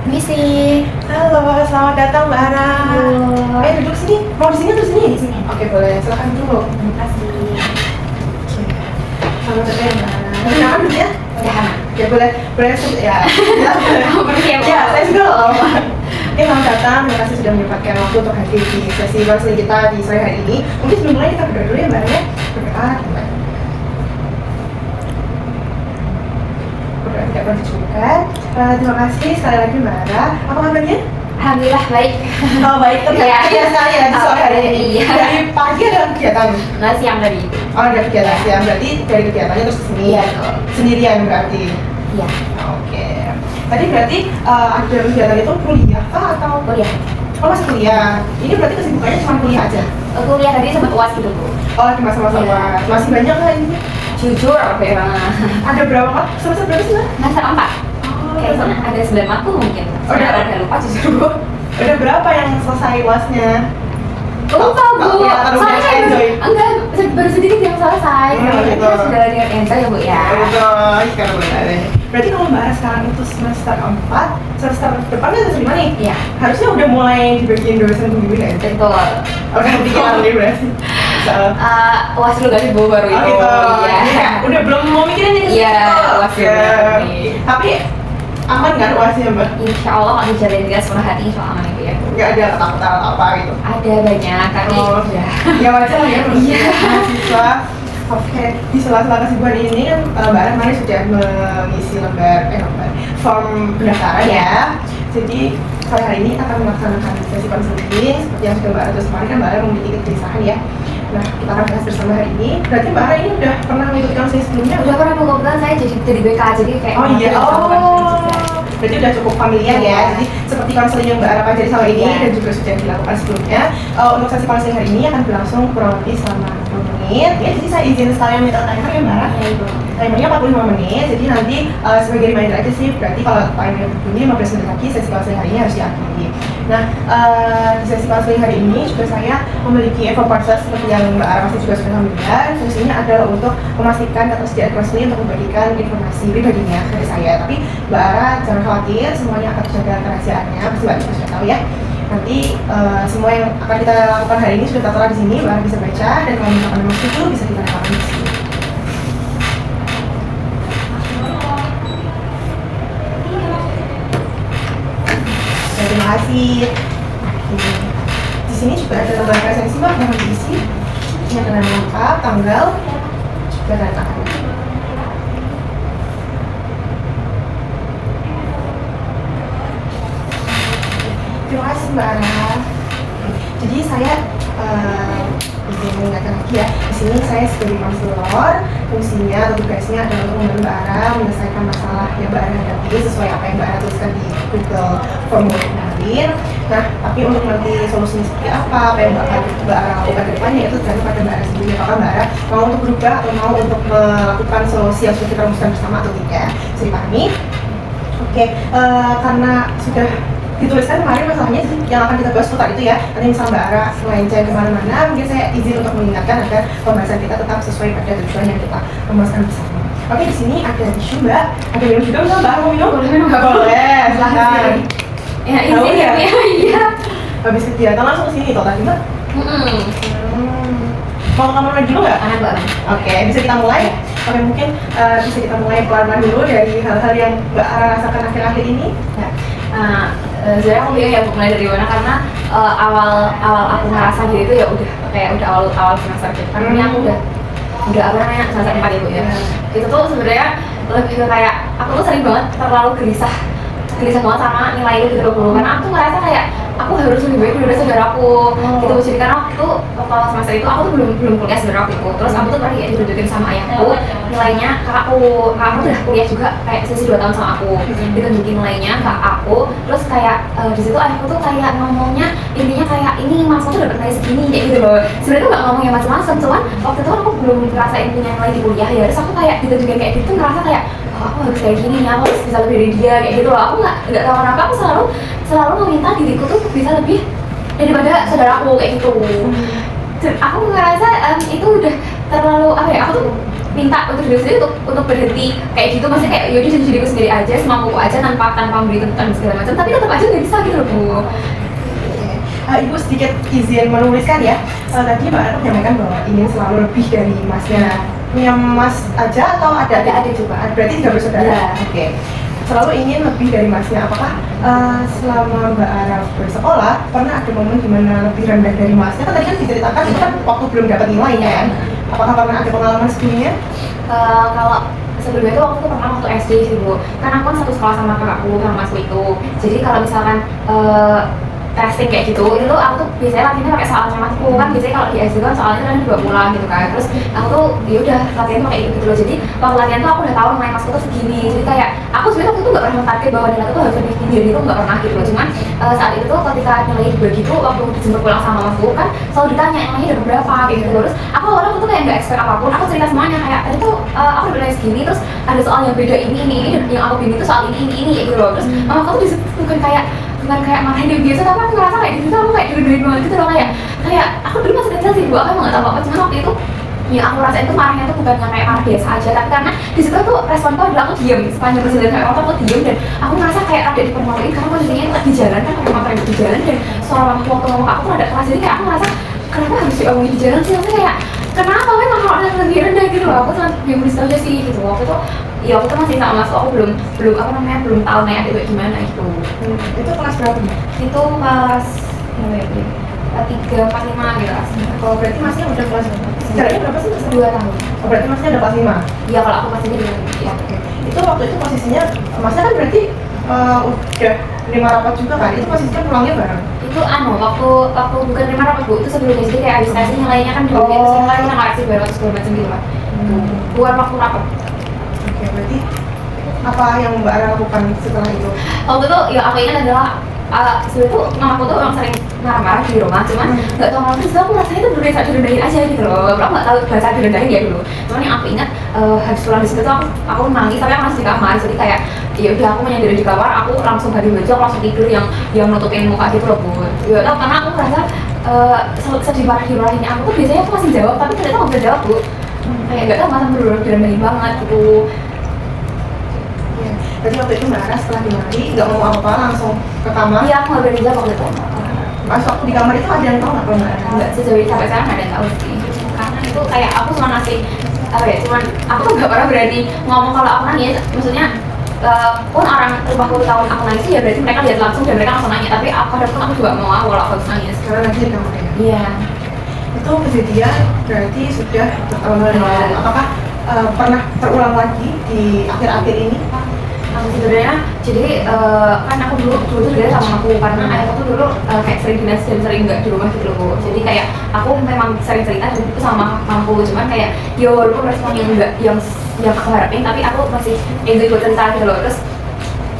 Misi. Halo, selamat datang Mbak Ara. Halo. Duduk sini. Mau di sini atau di sini? Di sini. Oke, boleh. Silakan dulu. Terima kasih. Selamat datang Mbak Ara. Silakan dulu ya. Udah. Ya boleh. Boleh ya. Bersiap. Ya, saya juga loh. Oke, selamat datang. Terima kasih sudah menyempatkan waktu untuk hadir di sesi konseling kita di sore hari ini. Mungkin sebelum mulai kita berdoa dulu ya Mbak Ara ya. Berdoa. Berdoa tidak pernah dicukupkan. Terima kasih sekali lagi Mbak Ara. Apa kabarnya? Alhamdulillah baik. Oh baik, Iya. sekali ya di sore hari ini. Iya. Dari pagi ada kegiatan. Nggak siang tadi. Oh ada kegiatan siang, berarti dari kegiatannya terus kesini. Iya, betul. Sendirian berarti. Iya. Oke. Tadi berarti ada kegiatan itu kuliah kah atau? Kuliah. Oh masih kuliah. Ini berarti kesibukannya cuma kuliah aja. Kuliah tadi sempat UAS gitu Bu. Oh di masa-masa Iya. UAS. Masih banyak nggak ini? Jujur ya. Ada berapa kak? Semester berapa sih Mbak? Semester 4. Oh, Kayaknya ada 9 matkul mungkin. Udah. Saya rada lupa jujur Bu. Udah berapa yang selesai UASnya? Lupa Bu. Soalnya enjoy. Enggak, baru sedikit yang selesai. Oh, gitu. Kita sudah dengan enjoy ya Bu ya. Betul, sekarang boleh. Berarti kalau Mbak Ara sekarang itu semester 4, semester depannya semester 5 nih? Iya. Harusnya udah mulai dibagiin dosen pembimbing ya? Betul. Udah kepikiran nih berarti? Soal UAS dulu kali Bu baru oh itu. gitu, Iya. Iya. Udah belum mau mikirin nih? Iya, UAS dulu Oke. nih. Tapi aman kan UASnya Mbak? Insya Allah kalau dijalin dengan sepenuh hati, insya Allah aman ya Bu ya. Nggak ada ketakutan atau apa gitu? Ada banyak, tapi Oh. ya. Ya wajar lah ya, Iya. mahasiswa. Oke, di sela-sela kesibukan ini kan Mbak Ara kemarin sudah mengisi lembar form pendaftaran ya. Jadi sore hari ini kita akan melaksanakan sesi konseling seperti yang sudah Mbak Ara terus kemarin kan Mbak Ara memiliki kegelisahan ya. Nah, kita akan bahas bersama hari ini. Berarti Mbak Ara ini udah pernah mengikuti konseling sebelumnya? Udah pernah mengobrol saya jadi BK, jadi kayak Oh iya, berarti udah cukup familiar ya. Jadi seperti konseling yang Mbak Ara pelajari selama ini Iya. dan juga sudah dilakukan sebelumnya. Untuk sesi konseling hari ini akan berlangsung kurang lebih selama 60 menit. Ya, jadi saya izin sekalian minta timer ya Mbak Ara. Iya Ibu. Timernya 45 menit. Jadi nanti sebagai reminder aja sih. Berarti kalau timernya berbunyi 15 menit lagi sesi konseling hari ini harus diakhiri. Nah, di sesi konseling hari ini juga saya memiliki eval process seperti yang Mbak Ara pasti juga sudah familiar. Fungsinya adalah untuk memastikan ketersediaan konseling untuk membagikan informasi pribadinya dari saya. Tapi Mbak Ara jangan khawatir, semuanya akan terjaga kerahasiaannya. Pasti Mbak juga sudah tahu ya. Nanti semua yang akan kita lakukan hari ini sudah tertera di sini. Mbak Ara bisa baca dan kalau misalkan memang setuju bisa kita rekam di sini. Terima kasih. Di sini juga ada lembar presensi Mbak yang diisi. Ini ada nama lengkap, tanggal, juga tanda tangan. Terima kasih Mbak Ara. Jadi saya izin mengingatkan lagi ya. Di sini saya sebagai konselor, fungsinya atau tugasnya adalah untuk membantu Mbak Ara menyelesaikan masalah yang Mbak Ara hadapi sesuai apa yang Mbak Ara tuliskan di Google Formulir kemarin. Nah, tapi untuk nanti solusinya seperti apa yang Mbak Ara lakukan ke depannya itu tergantung pada Mbak Ara sendiri. Apakah Mbak Ara mau untuk berubah atau mau untuk melakukan solusi yang sudah kita rumuskan bersama atau tidak? Bisa dipahami? Oke, karena sudah dituliskan kemarin masalahnya yang akan kita bahas putar itu ya. Nanti misalnya Mbak Ara melenceng kemana-mana, mungkin saya izin untuk mengingatkan agar pembahasan kita tetap sesuai pada tujuan yang kita rumuskan bersama. Oke, di sini ada tisu Mbak, ada minum juga misalnya Mbak Ara mau minum? Boleh minum. Nggak boleh, silahkan. Ya Tahu izin ya? ya. Iya. Habis kegiatan langsung sini toh tadi Mbak. Mau kamar mandi dulu nggak? Anak Mbak. Oke, bisa kita mulai? Oke, mungkin bisa kita mulai pelan-pelan dulu dari hal-hal yang Mbak Ara rasakan akhir-akhir ini. Ya. Sebenarnya aku bingung ya mulai dari mana karena awal aku ngerasa gitu itu ya udah awal semester gitu. Karena ini aku udah apa namanya semester 4 ya Bu ya. Itu tuh sebenarnya lebih ke kayak aku tuh sering banget terlalu gelisah banget sama nilai itu gitu loh. Karena aku ngerasa kayak aku harus lebih baik dari saudaraku gitu. Jadi karena waktu itu waktu semester itu aku tuh belum kuliah sebenarnya waktu itu. Terus aku tuh pernah ya ditunjukin sama ayahku nilainya kakakku udah kuliah juga kayak sisi 2 tahun sama aku. Ditunjukin nilainya ke aku. Terus kayak di situ ayahku tuh kayak ngomongnya intinya kayak ini mas tuh dapat nilai segini kayak gitu loh. Sebenarnya tuh nggak ngomong yang macam-macam, cuman waktu itu aku belum ngerasain punya nilai di kuliah ya. Terus aku kayak ditunjukin kayak gitu ngerasa kayak aku harus kayak gini nih, aku harus bisa lebih dari dia kayak gitu loh. Aku nggak tahu kenapa aku selalu meminta diriku tuh bisa lebih daripada saudaraku kayak gitu. Dan aku ngerasa itu udah terlalu apa ya, aku tuh minta untuk diri sendiri untuk berhenti kayak gitu, maksudnya kayak yaudah jadi diriku sendiri aja, semampuku aja tanpa memberi tuntutan segala macam, tapi tetap aja nggak bisa gitu loh Bu. Ibu sedikit izin menuliskan ya. Tadi Mbak Ara menyampaikan bahwa ingin selalu lebih dari Masnya. Punya Mas aja atau ada adik juga? Berarti juga bersaudara. Iya. Oke. Selalu ingin lebih dari Masnya. Apakah selama Mbak Ara bersekolah pernah ada momen dimana lebih rendah dari Masnya? Kan tadi kan diceritakan itu kan waktu belum dapat nilai kan. Apakah pernah ada pengalaman sebelumnya? Kalau sebelumnya itu waktu itu pernah waktu SD sih Bu, kan aku kan satu sekolah sama kakakku sama masku itu, jadi kalau misalkan testing kayak gitu, itu tuh aku tuh biasanya latihannya pakai soalnya masku kan, biasanya kalau di SD kan soalnya kan 2 bulan gitu kan, terus aku tuh ya udah latihan tuh kayak gitu loh, jadi waktu latihan tuh aku udah tahu nilai masku tuh segini, jadi kayak aku sebenarnya waktu itu nggak pernah target bahwa nilai itu harus lebih tinggi, jadi itu nggak pernah gitu loh, cuman saat itu tuh ketika nilai begitu waktu dijemput pulang sama masku kan selalu ditanya nilainya udah berapa kayak gitu, terus aku awalnya tuh kayak nggak expect apapun, aku cerita semuanya kayak tadi tuh aku udah nilai segini, terus ada soal yang beda ini dan yang aku bingung tuh soal ini gitu loh, terus mama aku tuh disitu bukan kayak marahin dia biasa, tapi aku ngerasa kayak di situ aku kayak direndahin banget gitu loh, kayak aku dulu masih kecil sih Bu, aku emang nggak tahu apa, cuman waktu itu ya aku rasain tuh marahnya tuh bukan yang kayak marah biasa aja, tapi karena di situ tuh respon tuh adalah aku diem sepanjang perjalanan kayak waktu aku diem, dan aku ngerasa kayak ada dipermaluin karena posisinya lagi jalan kan, pakai motor yang di jalan, dan suara mamaku waktu ngomong aku tuh ada keras, jadi kayak aku ngerasa kenapa harus diomongin di jalan sih, maksudnya kayak kenapa memang kalau orang lebih rendah gitu loh, aku tuh yang berisau aja sih gitu waktu itu. Ya aku tuh masih sama masuk, aku belum belum tahu nih adik kayak gimana gitu. Itu kelas berapa nih? Itu kelas berapa ya? 3, 4, 5 gitu lah. Oh berarti Masnya udah kelas berapa? Sejarahnya berapa sih? 2 tahun. Oh berarti Masnya udah kelas 5? Iya kalau aku masih di ya. Itu waktu itu posisinya Masnya kan berarti udah 5 rapat juga kan? Itu posisinya pulangnya bareng? Itu waktu bukan 5 rapat Bu, itu sebelumnya, jadi kayak habis tesnya nilainya kan dulu gitu, setelah kita ngaksi bareng segala macam gitu kan. Bukan waktu rapat. Oke, berarti apa yang Mbak Ara lakukan setelah itu? Waktu itu ya aku ingat adalah sebenarnya tuh mamaku tuh emang sering marah-marah di rumah, cuman nggak tahu kenapa sih aku rasanya tuh direndahin aja gitu loh, aku nggak tahu bahasa direndahin ya dulu, cuman yang aku ingat habis pulang di situ tuh aku nangis, tapi aku masih di kamar, jadi kayak ya udah aku menyendiri di kamar, aku langsung ganti baju, aku langsung tidur yang nutupin muka gitu loh Bu. Ya tau karena aku merasa sedih dimarahin aku tuh biasanya aku masih jawab, tapi ternyata nggak bisa jawab Bu, kayak nggak tahu masa bener-bener direndahin banget gitu. Jadi waktu itu Mbak Ara setelah dimarahi nggak mau apa-apa langsung ke kamar? Iya aku nggak berani jawab waktu itu. Pas waktu di kamar itu ada yang tahu nggak kalau Mbak Ara? Nggak, sejauh ini sampai sekarang nggak ada yang tahu sih, karena itu kayak aku cuma ngasih apa ya, cuman aku tuh nggak pernah berani ngomong kalau aku nangis, maksudnya pun orang rumahku tahu aku nangis ya berarti mereka lihat langsung dan mereka langsung nanya, tapi kadang aku juga mau kalau aku harus nangis Karena nanti di kamar ya? iya. Itu kejadian berarti sudah bertahun lalu. Apakah pernah terulang lagi di akhir-akhir ini? Sebenarnya jadi kan aku dulu tuh juga sama aku, karena ayahku tuh dulu kayak sering dinas dan sering nggak di rumah gitu loh, jadi kayak aku memang sering cerita dan itu sama mampu, cuman kayak ya walaupun respon yang enggak yang aku harapin, tapi aku masih enjoy buat cerita gitu loh, terus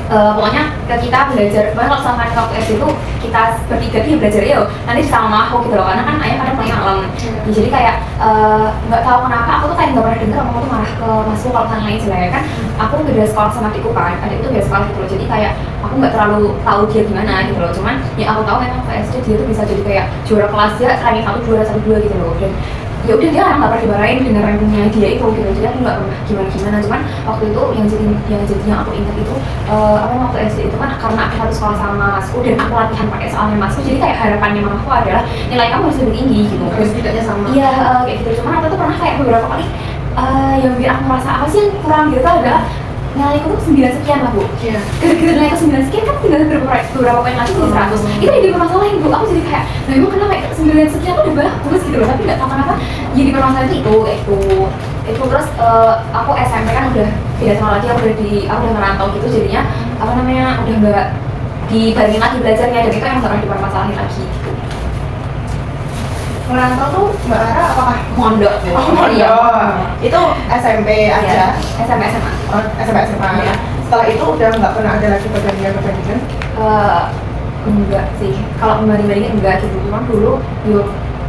pokoknya kita belajar, pokoknya kalau sama waktu SD itu kita bertiga dia belajar ya nanti sama aku gitu loh, karena kan ayah kadang punya malam ya, jadi kayak nggak tahu kenapa aku tuh kayak nggak pernah dengar aku tuh marah ke masku kalau kan lain jelek kan, aku beda sekolah sama adikku kan, adikku tuh beda sekolah gitu loh, jadi kayak aku nggak terlalu tahu dia gimana gitu loh, cuman ya aku tahu memang ke SD dia tuh bisa jadi kayak juara kelas, dia ranking 1, juara 1, 2 gitu loh, dan ya udah dia nggak pernah dimarahin dengan rankingnya dia itu gitu, jadi aku nggak pernah gimana, cuman waktu itu yang aku ingat itu waktu SD itu kan karena aku harus sekolah sama masku dan aku latihan pakai soalnya masku, jadi kayak harapannya mamaku adalah nilai kamu harus lebih tinggi gitu, Terus tidaknya sama? iya kayak gitu, cuman aku tuh pernah kayak beberapa kali yang bikin aku merasa apa sih yang kurang gitu adalah nilaiku tuh 9 sekian lah Bu. Iya. Gara-gara nilaiku 9 sekian kan tinggal beberapa poin lagi jadi 100. Itu yang dipermasalahin Bu. Aku jadi kayak, nah emang kenapa 9 sekian tuh udah bagus gitu loh, tapi nggak tahu kenapa jadi permasalahan itu kayak itu terus aku SMP kan udah beda sama lagi, aku udah merantau gitu, jadinya udah nggak dibarengin lagi belajarnya, dan itu yang pernah dipermasalahin lagi gitu. Merantau tuh Mbak Ara apakah? Mondok Bu. Oh, mondok. Itu SMP aja? SMP SMA. Oh, SMP SMA ya. Setelah itu udah nggak pernah ada lagi perbandingan? Enggak sih, kalau membanding-bandingin enggak gitu, cuma dulu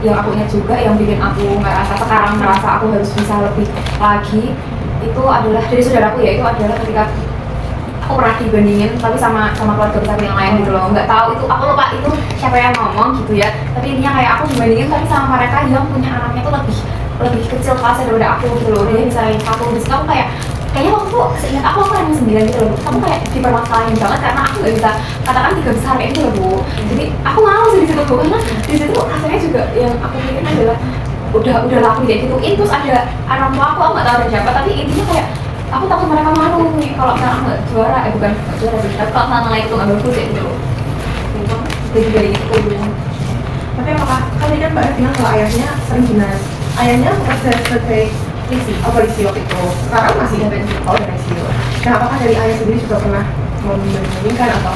yang aku ingat juga yang bikin aku merasa aku harus bisa lebih lagi itu adalah dari saudaraku, ya itu adalah ketika aku pernah dibandingin tapi sama keluarga besar yang lain gitu loh, nggak tahu itu aku lupa itu siapa yang ngomong gitu ya, tapi intinya kayak aku dibandingin tapi sama mereka yang punya anaknya tuh lebih lebih kecil kelasnya daripada aku gitu loh. Dia bisa ranking 1, di situ aku kayaknya waktu itu seingat aku ranking 9 gitu loh. Kamu kayak dipermasalahin banget karena aku nggak bisa katakan 3 besar kayak gitu loh Bu. Jadi aku malu sih di situ Bu, karena di situ akhirnya juga yang aku pikirin adalah udah laku kayak gituin, terus ada orang tua aku nggak tahu ada siapa, tapi intinya kayak aku takut mereka malu nih kalau misalnya aku nggak juara, bukan nggak juara sih, tapi kalau misalnya nilai itu nggak bagus kayak gitu loh. Jadi dari itu. Tapi apakah kan ini kan Mbak Ara bilang kalau ayahnya sering dinas, ayahnya bekerja sebagai polisi waktu itu, sekarang masih ada pensiun. Nah, apakah dari ayah sendiri juga pernah membandingkan atau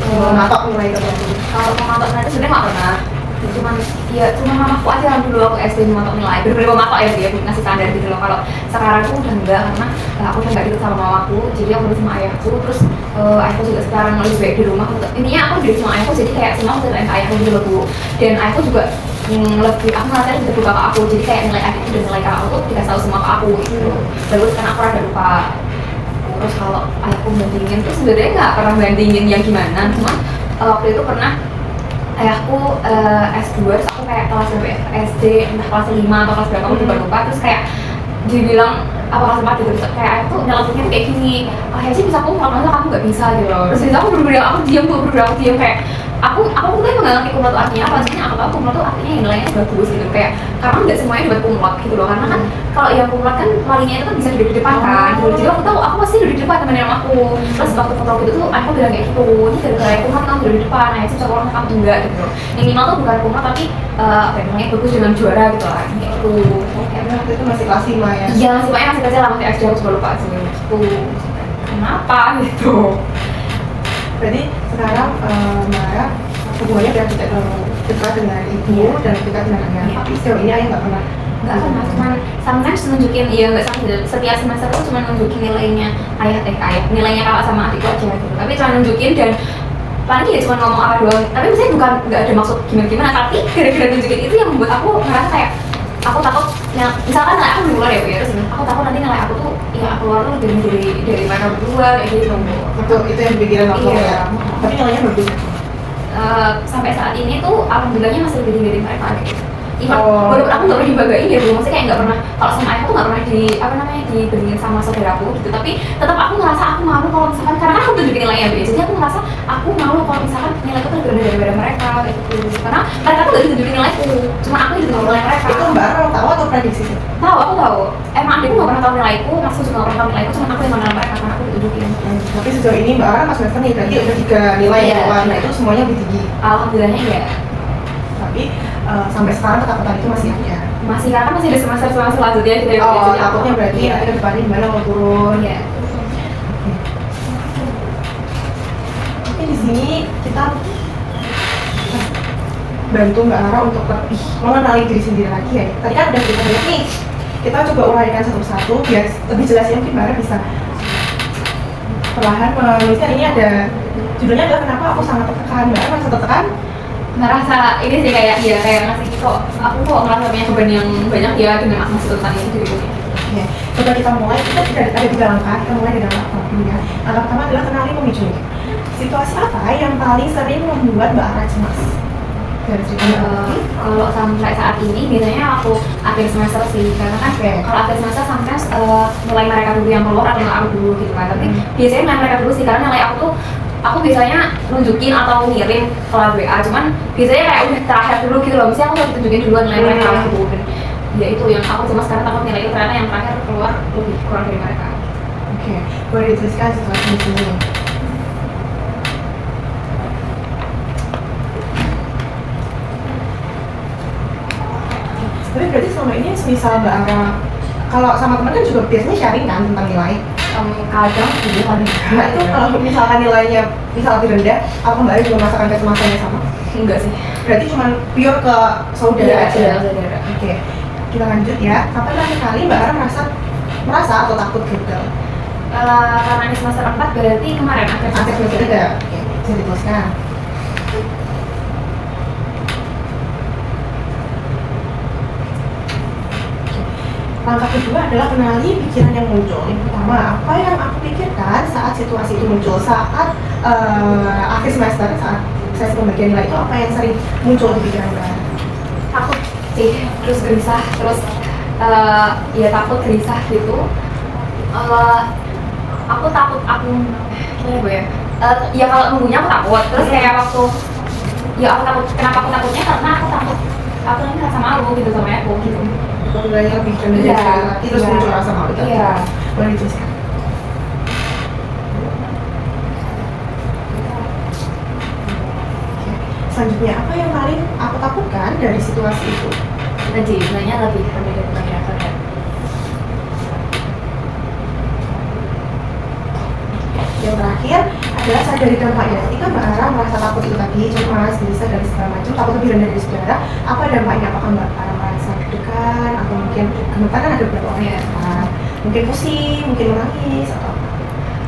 mematok nilai tertentu? Kalau mematok nilai itu sebenarnya nggak pernah. Cuma mamaku aja yang dulu aku SD mematok nilai, bener-bener mematok ya dia ngasih standar gitu loh. Kalau sekarang tuh udah enggak, karena aku udah nggak ikut sama mamaku, jadi aku udah sama ayahku. Terus ayahku juga sekarang lebih baik di rumah. Intinya aku jadi sama ayahku, jadi kayak semua aku ceritain ke ayahku dulu Bu. Dan ayahku juga lebih, aku ngerasa lebih terbuka ke aku, jadi kayak nilai adikku dan nilai kakakku tuh dikasih tahu semua ke aku gitu. Terus karena aku rada lupa. Terus kalau ayahku bandingin tuh sebenarnya nggak pernah bandingin yang gimana, cuma waktu itu pernah ayahku S2, terus aku kayak kelas berapa ya? SD, entah kelas 5 atau kelas berapa, aku juga lupa. Terus kayak dibilang apa kelas 4 gitu, terus kayak ayah tuh nyeletuknya kayak gini, ayah sih bisa kumlot, masa kamu nggak bisa gitu loh. Terus aku bener-bener aku diam kayak aku tuh emang nggak ngerti kumlot tuh artinya apa, sebenarnya aku tahu kumlot tuh artinya yang nilainya bagus gitu, kayak karena nggak semuanya dapat kumlot gitu loh, karena kan kalau yang kumlot kan palingnya itu kan bisa duduk di depan kan, jadi aku tahu aku pasti duduk di depan temen sama aku. Terus waktu foto gitu tuh aku bilang kayak gitu, ini gara-gara kumlot kamu duduk di depan, ayah sih orang kamu enggak gitu loh. Yang minimal tuh bukan kumlot tapi apa namanya bagus dengan juara gitu lah, kayak gitu. Karena waktu itu masih kelas 5 ya? Iya, masih kecil lah, masih SD, aku juga lupa sih gitu. Kenapa gitu? Berarti sekarang Mbak Ara hubungannya udah tidak terlalu dekat dengan ibu dan dekat dengan ayah. Tapi sejauh ini ayah nggak pernah. Nggak pernah, cuman sometimes nunjukin, iya nggak sama, setiap semester tuh cuma nunjukin nilainya nilainya kakak sama adikku aja gitu. Tapi cuma nunjukin dan paling ya cuma ngomong apa doang. Tapi misalnya bukan nggak ada maksud gimana, tapi gara-gara nunjukin itu yang membuat aku ngerasa kayak aku takut, yang misalkan nilai aku keluar ya Bu ya, terus aku takut nanti nilai aku tuh yang aku keluar tuh lebih dari mereka berdua kayak gitu. Itu yang pikiran waktu Iya. ya. Tapi nilainya bagus. Sampai saat ini tuh alhamdulillahnya masih lebih tinggi dari mereka gitu. Oh. Walaupun aku nggak pernah dibanggain ya Bu, maksudnya kayak nggak pernah, kalau sama ayahku nggak pernah dibandingin sama saudaraku gitu, tapi tetap aku ngerasa aku malu kalau misalkan, karena kan aku tunjukin nilainya Bu, jadi aku ngerasa aku malu kalau misalkan nilaiku tuh lebih rendah daripada mereka gitu, karena mereka tuh nggak ditunjukin nilaiku, cuma aku yang ditunjukin nilai mereka. Itu Mbak Ara tahu atau prediksi sih? Tahu, aku tahu. Emang adikku nggak pernah tahu nilaiku, maksudku juga nggak pernah tahu nilaiku, cuma aku yang mengenal mereka karena aku ditunjukin. Tapi sejauh ini Mbak Ara pas semester nih berarti udah 3 nilai Iya. ya, nah itu semuanya lebih tinggi. Alhamdulillahnya ya. Tapi sampai sekarang ketakutan itu masih ada. Masih, karena masih ada semester selanjutnya gitu ya. Oh, Jadi takutnya berarti iya. nanti ke depannya gimana mau turun. Iya. Oke, di sini kita bantu Mbak Ara untuk lebih mengenali diri sendiri lagi ya. Tadi kan udah kita lihat nih, kita coba uraikan satu-satu biar lebih jelasnya mungkin Mbak Ara bisa perlahan menuliskan. Ini ada judulnya adalah kenapa aku sangat tertekan. Mbak Ara merasa tertekan? Ngerasa ini sih kayak ngasih aku kok ngerasa punya beban yang banyak ya dengan masih tentang ini diriku. Oke, coba kita mulai. Kita ada 3 langkah. Kita mulai dengan langkah pertama ya. Langkah pertama adalah kenali pemicunya. Situasi apa yang paling sering membuat Mbak Ara cemas? Dari cerita Mbak Ara. Kalau sampai saat ini biasanya aku akhir semester sih, karena kan kalau akhir semester sometimes nilai mereka dulu yang keluar atau nilai aku dulu gitu kan. Tapi biasanya nilai mereka dulu sih, karena nilai aku biasanya nunjukin atau ngirim ke WA, cuman biasanya kayak udah terakhir dulu gitu loh, misalnya aku udah tunjukin duluan nilai mereka dulu, dan ya itu yang aku cemas karena takut nilai itu ternyata yang terakhir keluar lebih kurang dari mereka. Oke, boleh dituliskan situasi di sini. Tapi berarti selama ini misal Mbak Ara kalau sama teman kan juga biasanya sharing kan tentang nilai. Kadang iya, kadang Nah itu kalau misalkan nilainya misal lebih rendah, apa Mbak Ara juga merasakan kecemasannya sama? enggak sih. Berarti cuma pure ke saudara Iya, aja. saudara. Oke, kita lanjut ya. Kapan terakhir kali Mbak Ara merasa atau takut gagal? Karena ini semester 4 berarti kemarin akhir Akhir semester 3. Oke, bisa dituliskan. Langkah kedua adalah kenali pikiran yang muncul. Yang pertama, apa yang aku pikirkan saat situasi itu muncul, saat akhir semester, saat sesi pembagian nilai itu apa yang sering muncul di pikiran Mbak? takut sih, terus gelisah, terus ya takut gelisah gitu. Aku takut gimana gue ya, ya kalau nunggunya aku takut, terus kayak waktu ya aku takut, kenapa aku takutnya karena aku takut aku nanti rasa malu gitu sama aku gitu. Nilainya lebih rendah dari sekali lagi terus muncul rasa malu tadi. Iya. Boleh dituliskan. Selanjutnya, apa yang paling aku takutkan dari situasi itu? Tadi nilainya lebih rendah dari perkiraan ya. Yang terakhir adalah sadari dampaknya. Ketika Mbak Ara merasa takut itu tadi, cemas, gelisah dan segala macam, takut lebih rendah dari saudara, apa dampaknya? Apakah Mbak Ara merasa deg-degan atau mungkin gemetar? Kan ada beberapa orang yang gemetar, mungkin pusing, mungkin menangis atau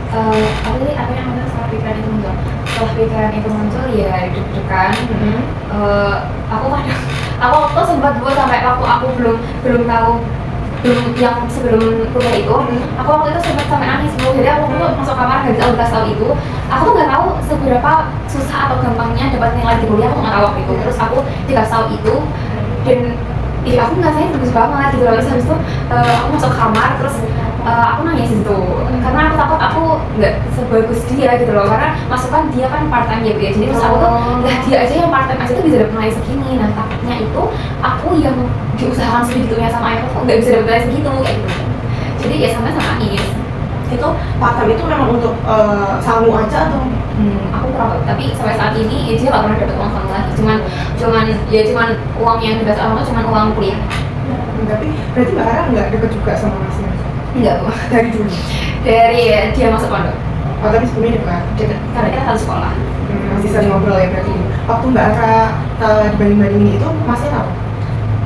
Apa yang namanya setelah pikiran itu muncul? Setelah pikiran itu muncul ya deg-degan. Aku kadang, aku waktu sempat dulu sampai waktu aku belum tahu, yang sebelum kuliah itu, aku waktu itu sempat sampai nangis dulu. Jadi aku tuh masuk kamar nggak bisa udah tahu itu. Aku tuh nggak tahu seberapa susah atau gampangnya dapat nilai di kuliah, aku nggak tahu waktu itu. Terus aku dikasih tahu itu dan aku ngerasain bagus banget gitu loh. Terus habis itu aku masuk kamar terus aku nangis gitu karena aku takut aku nggak sebagus dia gitu loh, karena masukan dia kan part time ya Bu ya. Jadi terus aku tuh lah dia aja yang part time aja tuh bisa dapat nilai segini. Nah takutnya itu aku yang diusahakan segitunya sama ayahku kok nggak bisa dapat nilai segitu kayak gitu. Jadi ya sama nangis. itu part time itu memang untuk samu aja atau? Aku kurang tahu, tapi sampai saat ini ya dia nggak pernah dapat uang sama lagi. Cuman uang yang dibahas orang tuh cuman uang kuliah. Tapi berarti Mbak Ara nggak deket juga sama masnya? Enggak Bu. Dari dulu? Dari dia masuk pondok. Oh tapi sebelumnya dekat? Deket, karena kita satu sekolah. Masih sering ngobrol ya berarti. Waktu Mbak Ara dibanding-bandingin itu masnya tahu?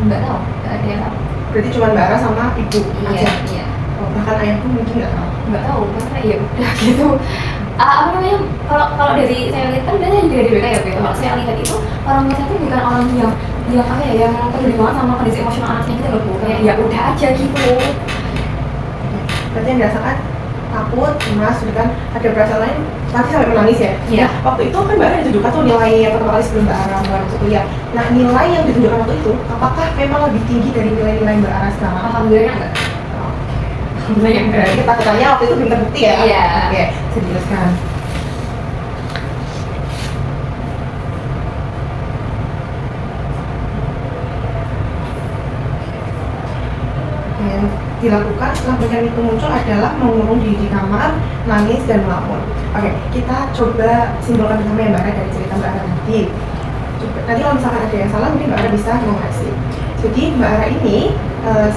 Nggak tahu, nggak ada yang tahu. Berarti cuma Mbak Ara sama ibu aja? Iya. Oh, bahkan ayahku mungkin nggak tahu? Nggak tahu, karena ya udah gitu. Apa namanya, kalau dari saya lihat kan biasanya juga dari BK ya Bu. Kalau saya lihat itu orang biasa itu bukan orang yang apa ya, yang peduli banget sama kondisi emosional anaknya gitu loh Bu. Kayak ya udah aja gitu. Berarti yang dirasakan takut, cemas, gitu kan ada perasaan lain, nanti sampai menangis ya? Iya. Waktu itu kan Mbak Ara ditunjukkan tuh nilai yang pertama kali sebelum Mbak Ara mulai masuk kuliah. Nah nilai yang ditunjukkan waktu itu, apakah memang lebih tinggi dari nilai-nilai Mbak Ara sekarang? Alhamdulillah enggak. Alhamdulillah enggak. Jadi ketakutannya waktu itu belum terbukti ya? Iya. Oke, bisa dijelaskan. Yang dilakukan setelah bencana itu muncul adalah mengurung diri di kamar, nangis dan melamun. Oke, kita coba simpulkan bersama ya Mbak Ara dari cerita Mbak Ara tadi. Coba, nanti kalau misalkan ada yang salah, mungkin Mbak Ara bisa mengoreksi. Jadi Mbak Ara ini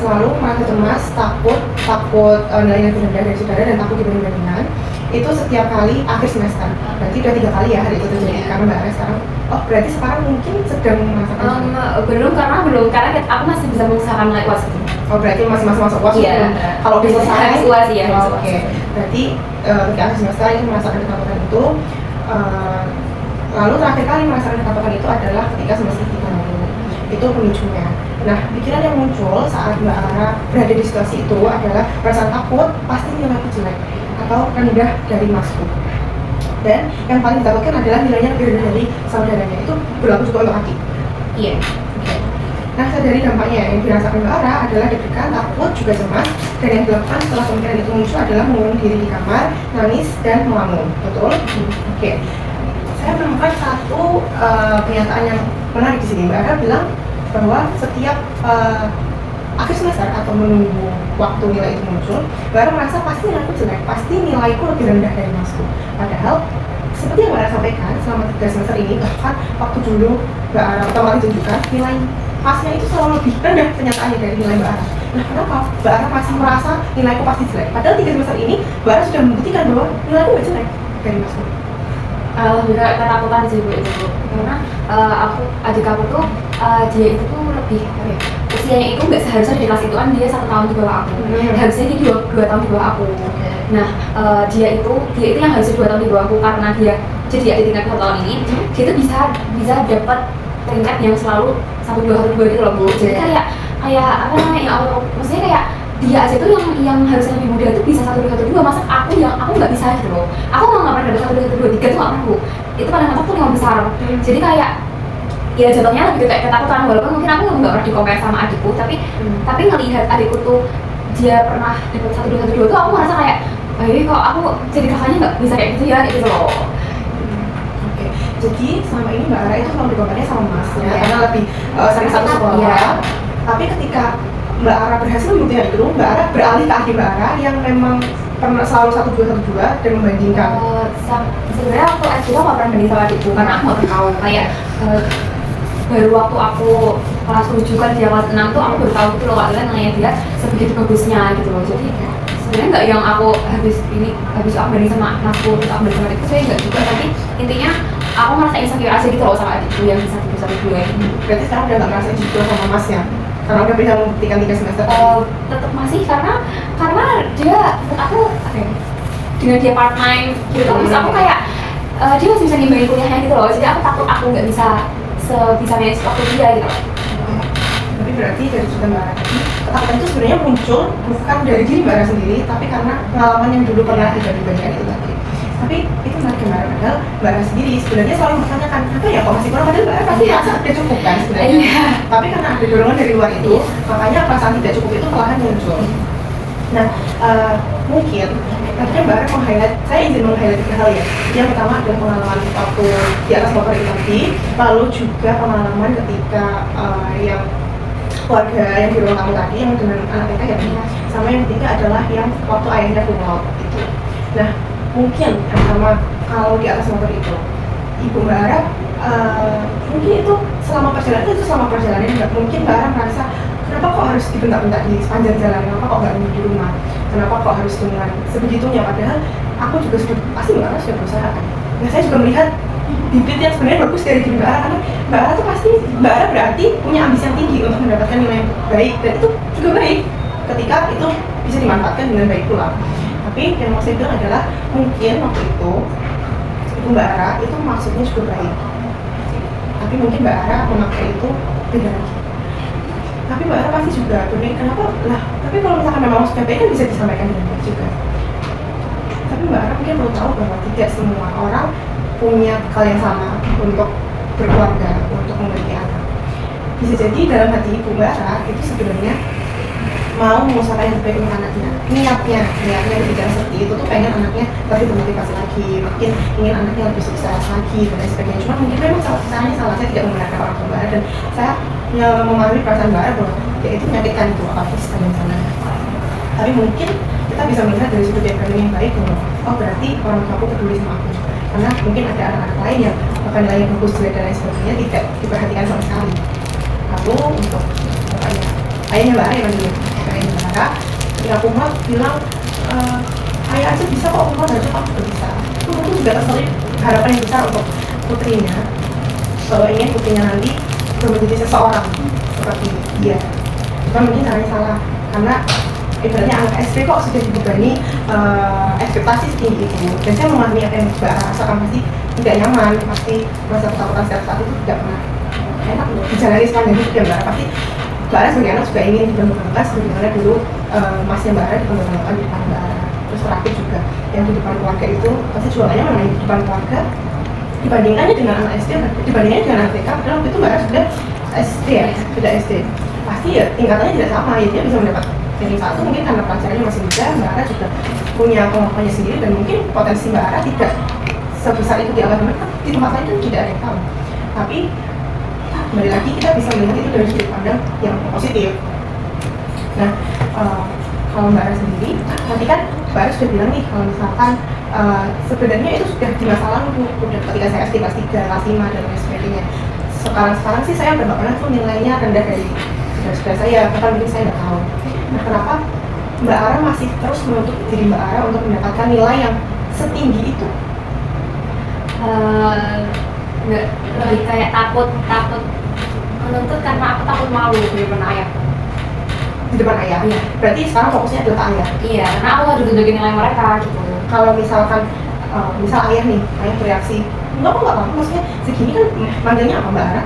selalu merasa cemas, takut nilainya lebih rendah dari saudara dan takut dibanding-bandingkan. Itu setiap kali akhir semester. Berarti udah 3 kali ya hari itu terjadi. Karena Mbak Ara sekarang, oh berarti sekarang mungkin sedang merasakan. Belum, karena aku masih bisa mengusahakan nilai UAS itu. Oh berarti masih masuk UAS? Iya. Kalau udah selesai habis UAS ya. Oke. Berarti ketika akhir semester itu merasakan ketakutan itu. Lalu terakhir kali merasakan ketakutan itu adalah ketika semester 3 lalu. Itu pemicunya. Nah, pikiran yang muncul saat Mbak Ara berada di situasi itu adalah perasaan takut, pasti nilaiku jelek atau rendah dari masku. Dan yang paling ditakutkan adalah nilainya lebih rendah dari saudaranya. Itu berlaku juga untuk Aki. Iya. Oke. Nah, dari dampaknya yang dirasakan Mbak Ara adalah deg-degan, takut, juga cemas. Dan yang dilakukan setelah pemikiran itu muncul adalah mengurung diri di kamar, nangis, dan melamun. Betul? Oke. Saya menemukan satu pernyataan yang menarik di sini. Mbak Ara bilang bahwa setiap akhir semester atau menunggu waktu nilai itu muncul, Mbak Ara merasa pasti nilaiku jelek, pasti nilaiku lebih rendah dari masku. Padahal seperti yang Mbak Ara sampaikan selama 3 semester ini, bahkan waktu dulu Mbak Ara pertama kali tunjukkan nilai pasnya itu selalu lebih rendah kenyataannya dari nilai Mbak Ara. Nah kenapa Mbak Ara masih merasa nilaiku pasti jelek? Padahal 3 semester ini Mbak Ara sudah membuktikan bahwa nilaiku nggak jelek dari masku. Alhamdulillah ketakutan sih Bu itu Bu. Karena adik aku tuh dia itu tuh lebih usianya itu nggak seharusnya di kelas itu kan, dia 1 tahun di bawah aku. Harusnya dia 2 tahun di bawah aku. Nah dia itu yang harusnya 2 tahun di bawah aku, karena dia jadi adik tingkat 1 tahun ini, dia tuh bisa dapat peringkat yang selalu 1-2 gitu loh Bu. Jadi kayak apa namanya, yang aku maksudnya kayak dia aja tuh yang harusnya lebih muda tuh bisa 1-2, masa aku nggak bisa gitu loh. Aku nggak pernah dapat 1-2, 3 tuh nggak pernah Bu. Itu paling mantap tuh 5 besar. Jadi kayak ya jatuhnya lebih kayak ketakutan, walaupun mungkin aku nggak pernah di-compare sama adikku, tapi ngelihat adikku tuh dia pernah dapat 1 2 1 2 tuh aku merasa kayak kok aku jadi kakaknya nggak bisa kayak gitu ya, kayak gitu loh. Oke, jadi selama ini Mbak Ara itu kalau di-compare sama masnya karena lebih sering satu Iya. sekolah. Tapi ketika Mbak Ara berhasil membuktikan itu, Mbak Ara beralih ke adik Mbak Ara yang memang pernah selalu 1 2 1 2 dan membandingkan. Sebenarnya waktu SD aku nggak pernah banding sama adikku karena aku nggak tahu kayak baru waktu aku kelas 7 kan dia kelas 6 tuh aku baru tahu gitu loh kalian nanya dia sebegitu bagusnya gitu loh. Jadi sebenarnya nggak yang aku habis aku banding sama kelasku terus aku banding sama adikku, saya nggak juga, tapi intinya aku merasa insecure aja gitu loh sama adikku yang bisa 1 1 2 ini. Berarti sekarang udah nggak merasa insecure sama masnya? Karena udah bisa membuktikan 3 semester. Tetap masih karena dia aku dengan dia part time gitu terus aku kayak dia masih bisa ngimbangin kuliahnya gitu loh, jadi aku takut aku nggak bisa sebisa manage waktu dia gitu. Tapi berarti dari cerita Mbak Ara tadi, ketakutan itu sebenarnya muncul bukan dari diri Mbak Ara sendiri, tapi karena pengalaman yang dulu pernah dibandingkan itu tadi. Tapi itu menarik Mbak Ara, padahal Mbak Ara sendiri sebenarnya selalu bertanyakan, apa ya kok masih kurang, padahal Mbak Ara pasti merasa udah cukup kan sebenarnya. Tapi karena ada dorongan dari luar itu, makanya perasaan tidak cukup itu perlahan muncul. Nah, mungkin akhirnya Mbak Ara meng-highlight, saya izin meng-highlight 3 hal ya. Yang pertama adalah pengalaman waktu di atas motor itu tadi, lalu juga pengalaman ketika yang keluarga yang di ruang tamu tadi yang dengan anak TK ya, sama yang ketiga adalah yang waktu ayahnya pulang itu. Nah, mungkin yang pertama kalau di atas motor itu, Ibu Mbak Ara mungkin itu selama perjalanan nggak mungkin Mbak Ara merasa kenapa kok harus dibentak-bentak di sepanjang jalan, kenapa kok nggak di rumah, kenapa kok harus dengan sebegitunya, padahal aku juga pasti Mbak Ara sudah berusaha kan. Nah, saya juga melihat bibit yang sebenarnya bagus dari diri Mbak Ara, karena Mbak Ara tuh pasti, Mbak Ara berarti punya ambisi yang tinggi untuk mendapatkan nilai yang baik, dan itu juga baik ketika itu bisa dimanfaatkan dengan baik pula. Tapi yang mau saya bilang adalah mungkin waktu itu Mbak Ara itu maksudnya juga baik, tapi mungkin Mbak Ara memakai itu beda lagi. Tapi Mbak Ara pasti juga berpikir kenapa lah, tapi kalau misalkan memang maksudnya baik kan bisa disampaikan dengan baik juga. Tapi Mbak Ara mungkin perlu tahu bahwa tidak semua orang punya hal yang sama untuk berkeluarga, untuk memiliki anak. Bisa jadi dalam hati Ibu Mbak Ara itu sebenarnya mau mengusahakan yang terbaik untuk anaknya. Niatnya berbicara seperti itu tuh pengen anaknya lebih termotivasi lagi, mungkin ingin anaknya lebih sukses lagi dan lain sebagainya. Cuma mungkin memang caranya salah, saya tidak membenarkan orang tua Mbak Ara, dan saya memahami perasaan Mbak Ara bahwa ya itu menyakitkan itu apapun sekalian sana. Tapi mungkin kita bisa melihat dari sudut yang baik bahwa oh berarti orang tua aku peduli sama aku, karena mungkin ada anak-anak lain yang bahkan nilai yang bagus jelek dan lain sebagainya tidak diperhatikan sama sekali. Lalu untuk ayahnya Mbak Ara yang dulu, ayahnya Mbak Ara, ketika aku bilang ayah aja bisa kok, aku harusnya kamu juga bisa. Itu mungkin juga terselip harapan yang besar untuk putrinya, bahwa ingin putrinya nanti menjadi seseorang seperti dia. Cuma mungkin caranya salah, karena ibaratnya anak SD kok sudah dibebani ekspektasi setinggi itu. Dan saya memahami apa yang Mbak Ara rasakan, pasti tidak nyaman, pasti merasa ketakutan setiap saat itu tidak pernah enak dijalani sepanjang hidup ya Mbak Ara. Pasti Mbak Ara sebagai anak juga ingin dibanggakan sebagaimana dulu masnya Mbak Ara dibanggakan di depan Mbak Ara. Terus terakhir juga yang di depan keluarga itu pasti juga nggak nyaman di depan keluarga dibandingkannya dengan anak SD, dibandingkannya dengan anak TK. Padahal waktu itu Mbak Ara sudah SD ya, sudah SD. Pasti ya tingkatannya tidak sama, ya dia bisa mendapat ranking 1 mungkin karena pelajarannya masih muda. Mbak Ara juga punya kemampuannya sendiri dan mungkin potensi Mbak Ara tidak sebesar itu di awal mereka, di tempat lain kan tidak ada yang tahu. Tapi kembali lagi kita bisa melihat itu dari sudut pandang yang positif. Nah, kalau Mbak Ara sendiri, nanti kan Mbak Ara sudah bilang nih kalau misalkan sebenarnya itu sudah di masa lalu, udah ketika saya SD kelas 3, kelas 5 dan lain sebagainya. Sekarang sih saya udah gak pernah tuh nilainya rendah dari saudara saya, bahkan mungkin saya nggak tahu. Nah, kenapa Mbak Ara masih terus menuntut diri Mbak Ara untuk mendapatkan nilai yang setinggi itu? Nggak, lebih kayak takut menuntut karena aku takut malu di depan ayah. Di depan ayah? Iya. Berarti sekarang fokusnya adalah ke ayah? Iya, karena aku harus tunjukin nilai mereka gitu. Kalau misalkan misal ayah nih, ayah bereaksi enggak apa-apa, maksudnya segini kan manggilnya apa Mbak Ara?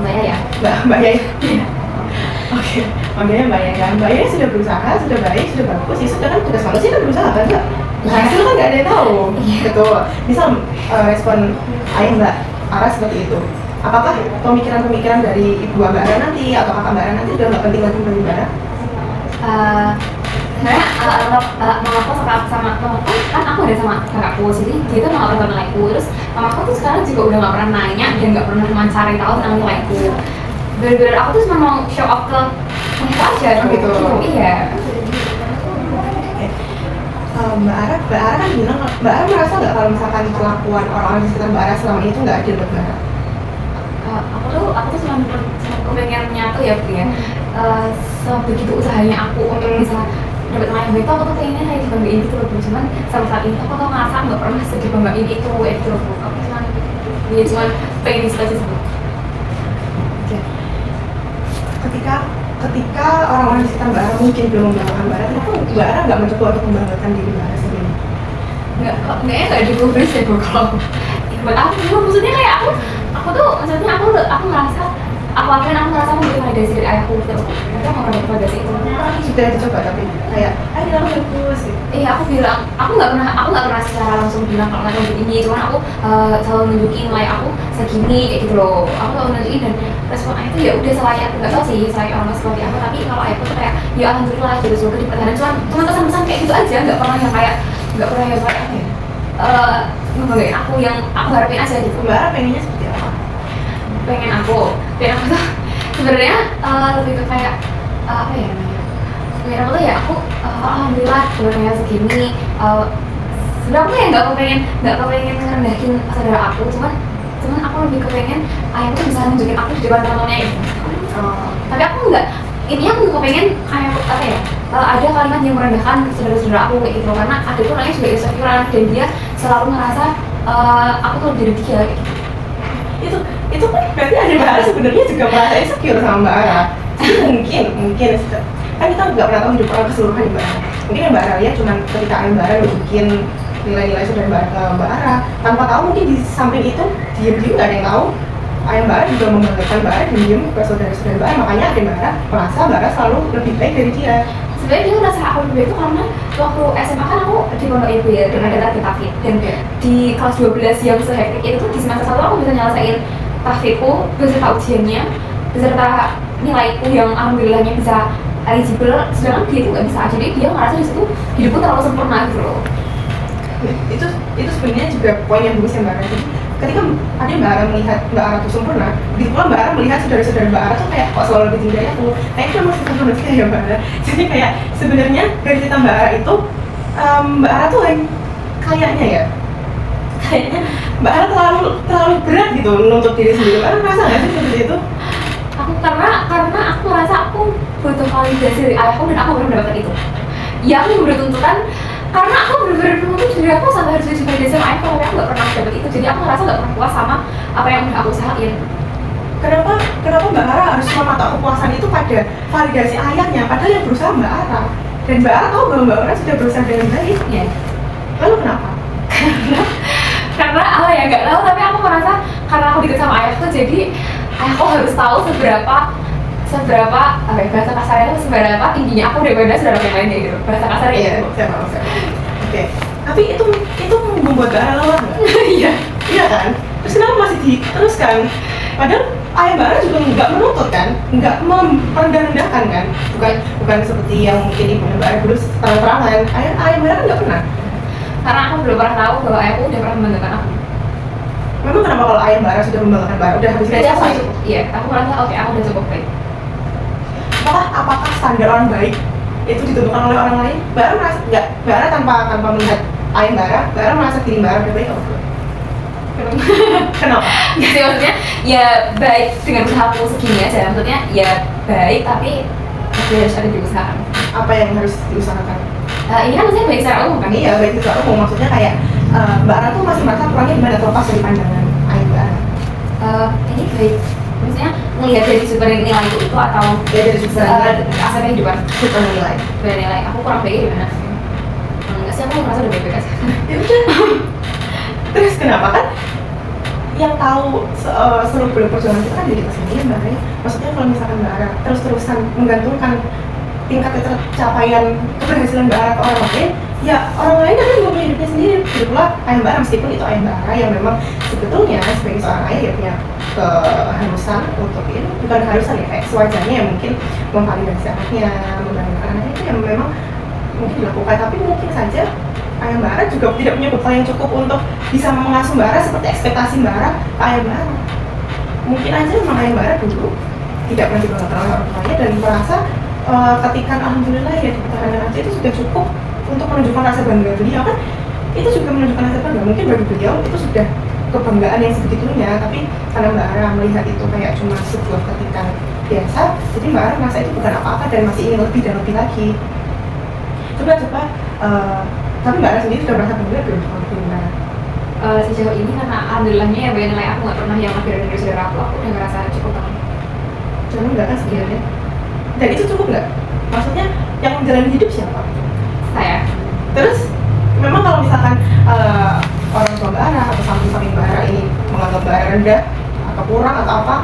Mbak Yaya. Mbak Yaya? Oke, manggilnya Mbak Yaya. Mbak Yaya sudah berusaha, sudah baik, sudah bagus, ya sudah kan tugas manusia kan berusaha kan Mbak? Hasil kan nggak ada yang tahu. Betul. Misal respon ayah Mbak Ara seperti itu, Apakah pemikiran-pemikiran dari ibu Mbak Ara nanti atau kakak Mbak Ara nanti udah nggak penting lagi bagi Mbak Ara? Sebenarnya mamaku sama mamaku kan aku ada sama kakakku, jadi dia tuh nggak pernah nilaiku. Terus mamaku tuh sekarang juga udah nggak pernah nanya dan nggak pernah mencari tahu tentang nilaiku. Bener-bener aku tuh cuma mau show off ke mereka aja gitu. Iya. Mbak Ara kan bilang, Mbak Ara merasa nggak kalau misalkan perlakuan orang-orang di sekitar Mbak Ara selama itu nggak adil buat Mbak Ara? Aku tuh cuma kepengennya tuh ya Bu ya, sebegitu usahanya aku untuk bisa dapat nilai itu, aku tuh pengennya kayak dibanggain gitu loh Bu. Cuman sampai saat ini aku tuh ngerasa nggak pernah dibanggain itu kayak gitu loh Bu. Aku cuman pengen di situ aja sih Bu. Oke. Ketika orang-orang di sekitar Mbak Ara mungkin belum membanggakan Mbak Ara, kenapa Mbak Ara nggak mencoba untuk membanggakan diri Mbak Ara sendiri? Nggak digubris ya Bu kalau buat aku dulu, maksudnya kayak aku tuh maksudnya aku ngerasa aku ngerasa aku butuh validasi dari ayahku gitu. Aku nggak pernah validasi itu. Sudah dicoba tapi kayak, kamu bagus gitu. Iya, aku nggak pernah secara langsung bilang kalau nggak begini, cuman aku selalu nunjukin nilai aku segini kayak gitu loh. Aku selalu nunjukin dan respon ayah itu ya udah selayak, nggak tahu sih selayak orang seperti aku, tapi kalau ayahku tuh kayak ya alhamdulillah gitu, semoga dipertahankan. Cuma pesan-pesan kayak gitu aja, nggak pernah yang kayak apa ya, ngebanggain aku yang aku harapin aja gitu. Mbak Ara pengennya seperti apa? Pengen aku tuh sebenarnya lebih ke kayak apa ya namanya, pengen aku tuh ya aku alhamdulillah sebenarnya segini. Sebenarnya aku ya nggak kepengen ngerendahin saudara aku, cuman aku lebih kepengen ayahku tuh bisa nunjukin aku di depan teman-temannya gitu. Tapi aku nggak, ini aku kepengen ayahku apa ya, ada kalimat yang merendahkan saudara-saudara aku kayak gitu, karena adikku orangnya juga insecure dan dia selalu ngerasa aku tuh lebih dari dia kayak gitu. Itu kan berarti ada Mbak Ara sebenarnya juga merasa insecure sama Mbak Ara. Jadi mungkin kan kita nggak pernah tahu hidup orang keseluruhan Mbak Ara. Mungkin yang Mbak Ara lihat cuma ketika ayah Mbak Ara nunjukin nilai-nilai saudara Mbak Ara, tanpa tahu mungkin di samping itu diam-diam nggak ada yang tahu ayah Mbak Ara juga membanggakan Mbak Ara diam-diam ke saudara-saudara Mbak Ara. Makanya ada Mbak Ara merasa Mbak Ara selalu lebih baik dari dia. Sebenarnya dia ngerasa aku lebih baik itu karena waktu SMA kan aku di pondok ibu ya, dengan target tahfidz, dan di kelas 12 yang sehektik itu tuh di semester 1 aku bisa nyelesain tahfidku beserta ujiannya, beserta nilaiku yang alhamdulillahnya bisa eligible, sedangkan dia itu nggak bisa. Jadi dia ngerasa di situ hidupku terlalu sempurna gitu loh. Itu sebenarnya juga poin yang bagus ya Mbak Ara. Jadi ketika ada Mbak Ara melihat Mbak Ara tuh sempurna, begitu pula Mbak Ara melihat saudara-saudara Mbak Ara tuh kayak kok selalu lebih tinggi dari aku. Nah itu masih sempurna sekali ya Mbak Ara. Jadi kayak sebenarnya dari cerita Mbak Ara itu Mbak Ara tuh kayaknya Mbak Ara terlalu berat gitu menuntut diri sendiri. Mbak Ara merasa nggak sih seperti itu? Aku karena aku merasa aku butuh validasi dari ayahku dan aku belum mendapatkan itu. Yang memberi tuntutan karena aku benar-benar menuntut diri aku sampai harus divalidasi sama ayahku, tapi aku nggak pernah dapat itu. Jadi aku merasa nggak pernah puas sama apa yang udah aku usahain. Kenapa Mbak Ara harus mematok kepuasan itu pada validasi ayahnya, padahal yang berusaha Mbak Ara, dan Mbak Ara tahu bahwa Mbak Ara sudah berusaha dengan baik. Ya. Lalu kenapa? Karena apa ya nggak tahu, tapi aku merasa karena aku deket sama ayahku, jadi ayahku harus tahu seberapa apa ya, bahasa kasarnya itu seberapa tingginya aku daripada saudara yang lainnya gitu, bahasa kasarnya Iya, gitu. siapa? Oke. Tapi itu membuat Mbak Ara lelah nggak? Iya kan? Terus kenapa masih diteruskan? Padahal ayah Mbak Ara juga nggak menuntut kan, nggak merendah-rendahkan kan, bukan seperti yang mungkin ibu Mbak Ara dulu terang-terangan. Ayah Mbak Ara nggak pernah. Karena aku belum pernah tahu bahwa ayahku udah pernah membanggakan aku. Memang kenapa kalau ayah Mbak Ara sudah membanggakan Mbak Ara, udah habis Berarti aku selesai? cukup, iya, aku merasa oke, aku udah cukup baik. Apakah standar orang baik itu ditentukan oleh orang lain? Mbak Ara merasa nggak? Mbak Ara tanpa melihat ayah Mbak Ara merasa diri Mbak Ara udah baik apa? Kenapa? Nggak sih, maksudnya ya baik dengan usahaku segini aja, maksudnya ya baik tapi masih harus ada diusahakan. Apa yang harus diusahakan? Ini kan maksudnya baik secara umum kan? Iya, baik secara umum, maksudnya kayak Mbak Ara tuh masih merasa kurangnya di mana terlepas dari pandangan ayah Mbak Ara. Ini baik, maksudnya ngelihat dari sumber nilai itu atau Ya dari sumber aspek kehidupan, sumber nilai. sumber nilai aku kurang baik di mana? Enggak sih, aku merasa udah baik-baik aja. Ya udah. Terus kenapa kan? Yang tahu seluruh perjuangan kita kan diri kita sendiri Mbak Ara. Maksudnya kalau misalkan Mbak Ara terus-terusan menggantungkan tingkat ketercapaian keberhasilan Mbak Ara ke orang lain, ya orang lain kan juga punya hidupnya sendiri. Begitulah ayah bara, meskipun itu ayah bara yang memang sebetulnya sebagai seorang ayah ya punya keharusan untuk ini, bukan keharusan ya, kayak sewajarnya ya mungkin memvalidasi anaknya, membanggakan anaknya itu yang memang mungkin dilakukan. Tapi mungkin saja ayah bara juga tidak punya bekal yang cukup untuk bisa mengasuh bara seperti ekspektasi bara ke ayah bara. Mungkin aja memang ayah bara dulu tidak pernah dibanggakan oleh orang tuanya dan merasa ketika alhamdulillah ya dikatakan aja itu sudah cukup untuk menunjukkan rasa bangga beliau kan. Itu juga menunjukkan rasa bangga, mungkin bagi beliau itu sudah kebanggaan yang sebegitunya. Tapi karena Mbak Ara melihat itu kayak cuma sebuah ketikan biasa, jadi Mbak Ara merasa itu bukan apa-apa dan masih ingin lebih dan lebih lagi. Coba tapi Mbak Ara sendiri sudah merasa bangga belum sama Mbak Ara? Sejauh ini karena alhamdulillahnya ya nilai aku nggak pernah yang lebih dari saudara aku udah ngerasa cukup banget. Cuman nggak kan sebenarnya? Dan itu cukup nggak? Maksudnya yang menjalani hidup siapa? Saya. Terus memang kalau misalkan orang tua Mbak Ara atau samping-samping Mbak Ara ini menganggap Mbak Ara rendah atau kurang atau apa,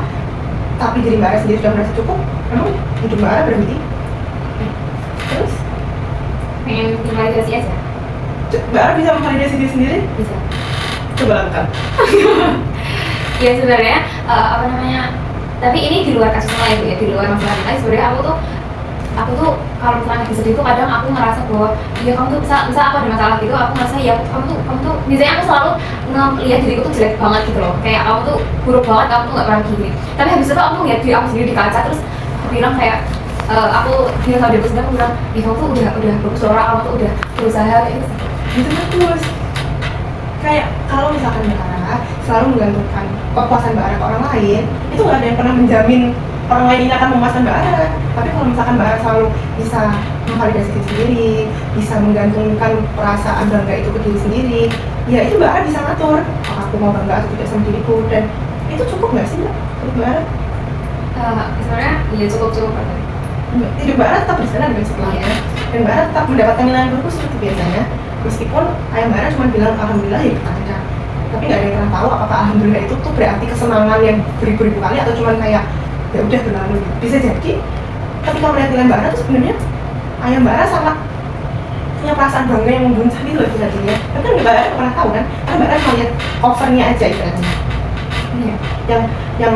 tapi diri Mbak Ara sendiri sudah merasa cukup, memang hidup Mbak Ara berhenti. Terus Pengen validasi aja. Mbak Ara bisa memvalidasi diri sendiri? Bisa. Coba lakukan. Ya sebenarnya apa namanya, tapi ini di luar kasus lain ya, di luar masalah kita. Sebenarnya aku tuh kalau misalnya lagi sedih tuh kadang aku ngerasa bahwa ya kamu tuh misal aku ada masalah gitu, aku ngerasa ya kamu tuh misalnya aku selalu ngeliat diriku tuh jelek banget gitu loh, kayak kamu tuh buruk banget, kamu tuh nggak pernah gini. Tapi habis itu aku ngeliat diri aku sendiri di kaca, terus aku bilang kayak aku bilang sama diriku sendiri, aku bilang ya kamu tuh udah bagus loh, kamu tuh udah berusaha kayak gitu. Gitu bagus. Kayak kalau misalkan Mbak Ara selalu menggantungkan kepuasan Mbak Ara ke orang lain, itu nggak ada yang pernah menjamin orang lain ini akan memuaskan Mbak Ara. Tapi kalau misalkan Mbak Ara selalu bisa memvalidasi diri sendiri, bisa menggantungkan perasaan bangga itu ke diri sendiri, ya itu Mbak Ara bisa ngatur aku mau bangga atau tidak sama diriku. Dan itu cukup nggak sih Mbak Ara? Sebenarnya ya cukup Hidup Mbak Ara tetap di sana dengan setelahnya, dan Mbak Ara tetap mendapatkan nilai yang bagus seperti biasanya. Meskipun ayah Mbak Ara cuma bilang alhamdulillah ya ada, tapi nggak ada yang pernah tahu apakah alhamdulillah itu tuh berarti kesenangan yang beribu-ribu kali atau cuma kayak ya udah berlalu gitu. Bisa jadi ketika melihat nilai Mbak Ara tuh sebenarnya ayah Mbak Ara sangat punya perasaan bangga yang membuncah gitu loh jadinya. Tapi kan Mbak Ara nggak pernah tahu kan, karena Mbak Ara cuma lihat covernya aja ibaratnya. Iya. Yang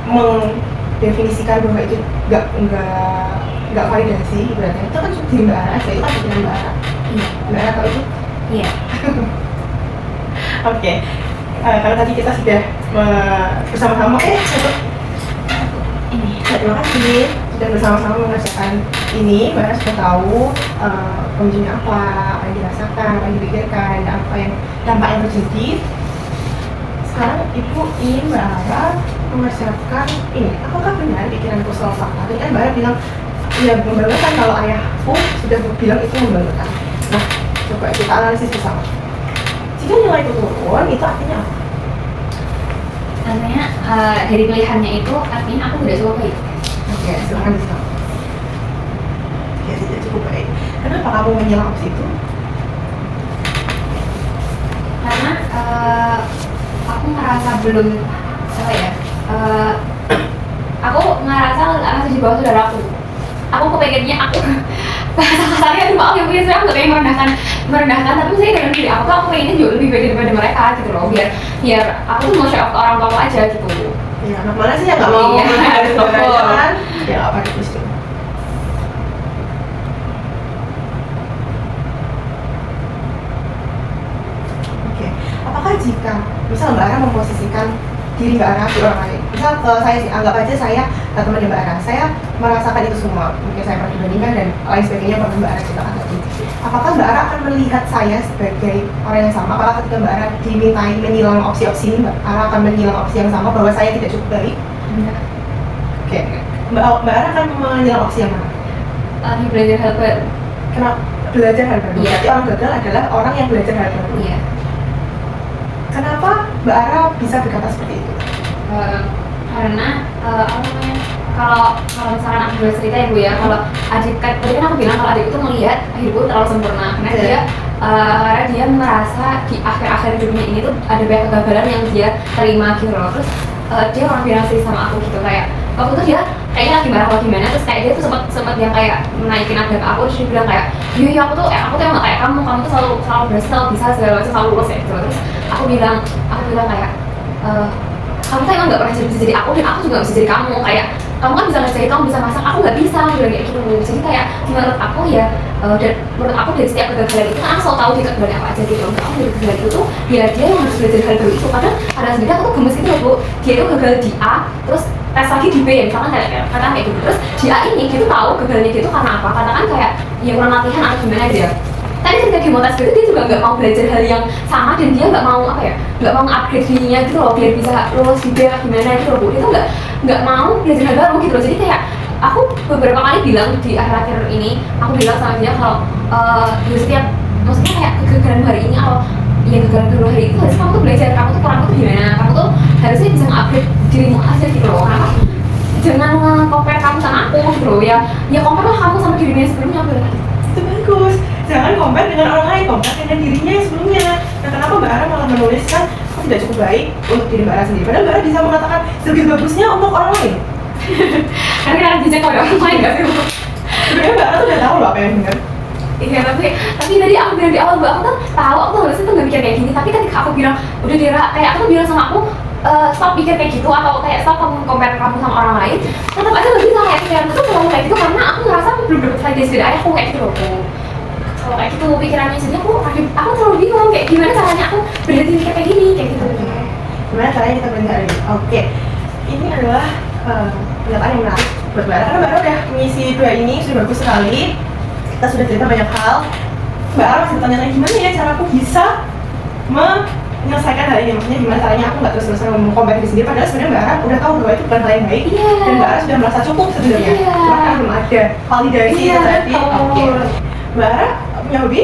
mendefinisikan bahwa itu nggak validasi ibaratnya itu kan diri Mbak Ara aja, itu kan pikiran Mbak Ara. Iya. Mbak Ara tahu itu? Iya. Oke. Karena tadi kita sudah bersama-sama Ini. terima kasih sudah bersama-sama mengerjakan ini. Mbak Ara sudah tahu kondisinya apa yang dirasakan, apa yang dipikirkan, dan apa yang dampak yang terjadi. Sekarang Ibu ingin Mbak Ara mengerjakan ini. Apakah benar pikiranku selalu fakta? Tadi kan Mbak Ara bilang ya membanggakan, kalau ayahku sudah bilang itu membanggakan. Nah, coba kita analisis bersama. Jika nilai itu turun, itu artinya apa? Artinya dari pilihannya itu artinya aku tidak cukup baik. Oke, silahkan disini. Ya, tidak cukup baik. Kenapa kamu menyilang opsi itu? Karena aku ngerasa belum apa ya, aku ngerasa masih di bawah saudara aku. Aku kepengennya aku bahasa kasarnya, aduh maaf ya mungkin saya nggak pengen merendahkan, tapi saya dengan diri aku pengennya juga lebih baik daripada mereka gitu loh, biar aku tuh mau show off ke orang tua aja gitu. Ya, anak mana sih yang nggak mau menghadapi saudaranya kan? Ya nggak apa-apa itu. Oke, apakah jika misal Mbak Ara memposisikan diri Mbak Ara di orang lain, misal saya sih anggap aja saya temannya Mbak Ara, saya merasakan itu semua, mungkin saya pernah dibandingkan dan lain sebagainya, pernah Mbak Ara ceritakan tadi. Apakah Mbak Ara akan melihat saya sebagai orang yang sama? Apakah ketika Mbak Ara dimintai menyilang opsi-opsi ini, Mbak Ara akan menyilang opsi yang sama bahwa saya tidak cukup baik? Enggak. Oke, Mbak Ara akan menyilang opsi yang mana? Belajar hal baru. Kenapa? Belajar hal baru. Iya. Berarti orang gagal adalah orang yang belajar hal baru. Iya. Kenapa Mbak Ara bisa berkata seperti itu? Karena apa namanya, kalau misalkan aku boleh cerita ya Bu ya, kalau adik kan tadi kan aku bilang kalau adik itu melihat hidupku terlalu sempurna, karena dia merasa di akhir-akhir hidupnya ini tuh ada banyak kegagalan yang dia terima gitu loh. Terus dia orang bilang sih sama aku gitu kayak waktu itu dia kayaknya lagi marah atau gimana, terus kayak dia tuh sempat yang kayak menaikin nada ke aku, terus dia bilang kayak iya aku tuh emang gak kayak kamu tuh selalu berhasil, selalu bisa segala macam, selalu lulus ya gitu. Terus aku bilang kayak kamu tuh emang gak pernah bisa jadi aku, dan aku juga gak bisa jadi kamu. Kayak kamu kan bisa ngejahit, kamu bisa masak, aku gak bisa, aku bilang kayak gitu. Jadi kayak menurut aku ya, dan menurut aku dari setiap kegagalan itu kan aku selalu tahu dia kegagalan apa aja gitu. Menurut aku dari kegagalan itu tuh dia yang harus belajar hal baru itu. Kadang sendiri aku tuh gemes gitu loh Bu, dia itu gagal di A, terus tes lagi di B ya, misalkan kayak gitu. Terus di A ini dia tuh tahu gagalnya dia tuh karena apa, karena kan kayak ya kurang latihan atau gimana gitu ya. Tapi ketika dia mau tes gitu, dia juga nggak mau belajar hal yang sama, dan dia nggak mau nggak mau upgrade dirinya gitu loh biar bisa lulus juga gimana gitu loh Bu. Dia tuh nggak mau belajar hal baru gitu loh. Jadi kayak aku beberapa kali bilang di akhir-akhir ini, aku bilang sama dia kalau di setiap, maksudnya kayak kegagalan hari ini atau ya kegagalan kedua hari itu harus kamu tuh belajar, kamu tuh kurang tuh gimana, kamu tuh harusnya bisa nge-upgrade dirimu aja gitu loh. Kenapa? Jangan nge-compare kamu sama aku gitu loh ya compare lah kamu sama dirinya sebelumnya. Aku bilang itu bagus, jangan compare dengan orang lain, compare dengan dirinya yang sebelumnya. Nah kenapa Mbak Ara malah menuliskan aku tidak cukup baik untuk diri Mbak Ara sendiri, padahal Mbak Ara bisa mengatakan segitu bagusnya untuk orang lain. karena kita bijak kalau orang lain gak sih Bu? Sebenarnya Mbak Ara tuh udah tahu loh apa yang benar. Iya, tapi tadi aku bilang di awal aku tuh tahu, aku tuh harusnya tuh gak mikir kayak gini. Tapi ketika aku bilang udah Dira, kayak aku tuh bilang sama aku stop mikir kayak gitu, atau kayak stop kamu compare kamu sama orang lain, tetap aja gak bisa kayak pikiran itu selalu kayak gitu, karena aku ngerasa aku belum dapet validasi dari ayahku kayak gitu loh. Kalau kayak gitu pikirannya jadi aku terlalu bingung kayak gimana caranya aku berhenti mikir kayak gini, kayak gitu. Gimana caranya kita berhenti hari ini? Oke, ini adalah pernyataan yang menarik buat Mbak Ara, karena Mbak Ara udah mengisi 2 ini sudah bagus sekali. Kita sudah cerita banyak hal. Mbak Ara masih bertanya gimana ya cara aku bisa menyelesaikan hal ini, maksudnya gimana caranya aku nggak terus-terusan mengkompar diri sendiri, padahal sebenarnya Mbak Ara udah tahu bahwa itu bukan hal yang baik, dan Mbak Ara sudah merasa cukup sebenarnya, cuma kan belum ada validasi itu tadi. Oke, Mbak Ara punya hobi?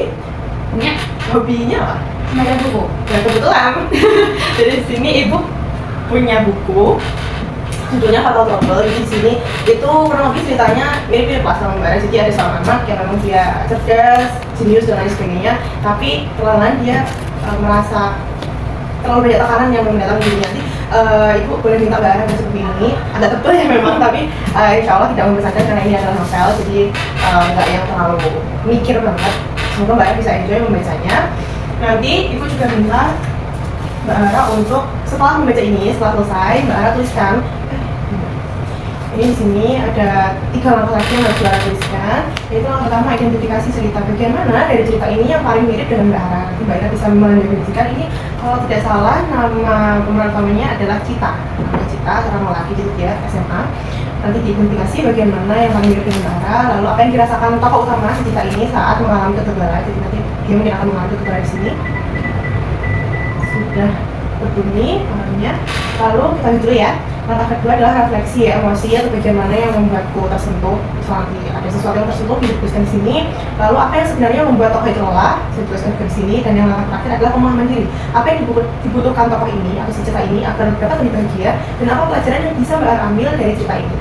Punya. Hobinya apa? Baca buku. Ya kebetulan dari sini ibu punya buku judulnya Fatal Trouble. Di sini itu kurang lebih ceritanya mirip-mirip lah sama Mbak Ara. Jadi ada seorang anak yang memang dia cerdas, jenius dan lain sebagainya, tapi perlahan dia merasa terlalu banyak tekanan yang mendatang dirinya. Nanti ibu boleh minta Mbak Ara baca buku ini, agak tebal ya memang, tapi insya Allah tidak membosankan karena ini adalah novel, jadi nggak yang terlalu mikir banget. Semoga Mbak Ara bisa enjoy membacanya. Nanti ibu juga minta Mbak Ara untuk setelah membaca ini, setelah selesai, Mbak Ara tuliskan ini di sini ada 3 langkah lagi yang harus Mbak Ara tuliskan. Yaitu langkah pertama, identifikasi cerita. Bagian mana dari cerita ini yang paling mirip dengan Mbak Ara? Nanti Mbak Ara bisa mendefinisikan ini. Kalau tidak salah, nama pemeran utamanya adalah Cita. Nama Cita, seorang lelaki gitu ya, SMA. Nanti diidentifikasi bagian mana yang paling mirip dengan Mbak Ara. Lalu apa yang dirasakan tokoh utama si Cita ini saat mengalami kegagalan. Jadi nanti dia mungkin akan mengalami kegagalan di sini. Sudah berbunyi namanya. Lalu kita lanjut dulu ya. Langkah kedua adalah refleksi emosi atau bagian mana yang membuatku tersentuh. Misalnya ada sesuatu yang tersentuh dituliskan di sini. Lalu apa yang sebenarnya membuat tokoh itu lelah, dituliskan di sini. Dan yang langkah terakhir adalah pemahaman diri. Apa yang dibutuhkan tokoh ini atau si cerita ini agar dapat lebih bahagia, dan apa pelajaran yang bisa Mbak Ara ambil dari cerita ini.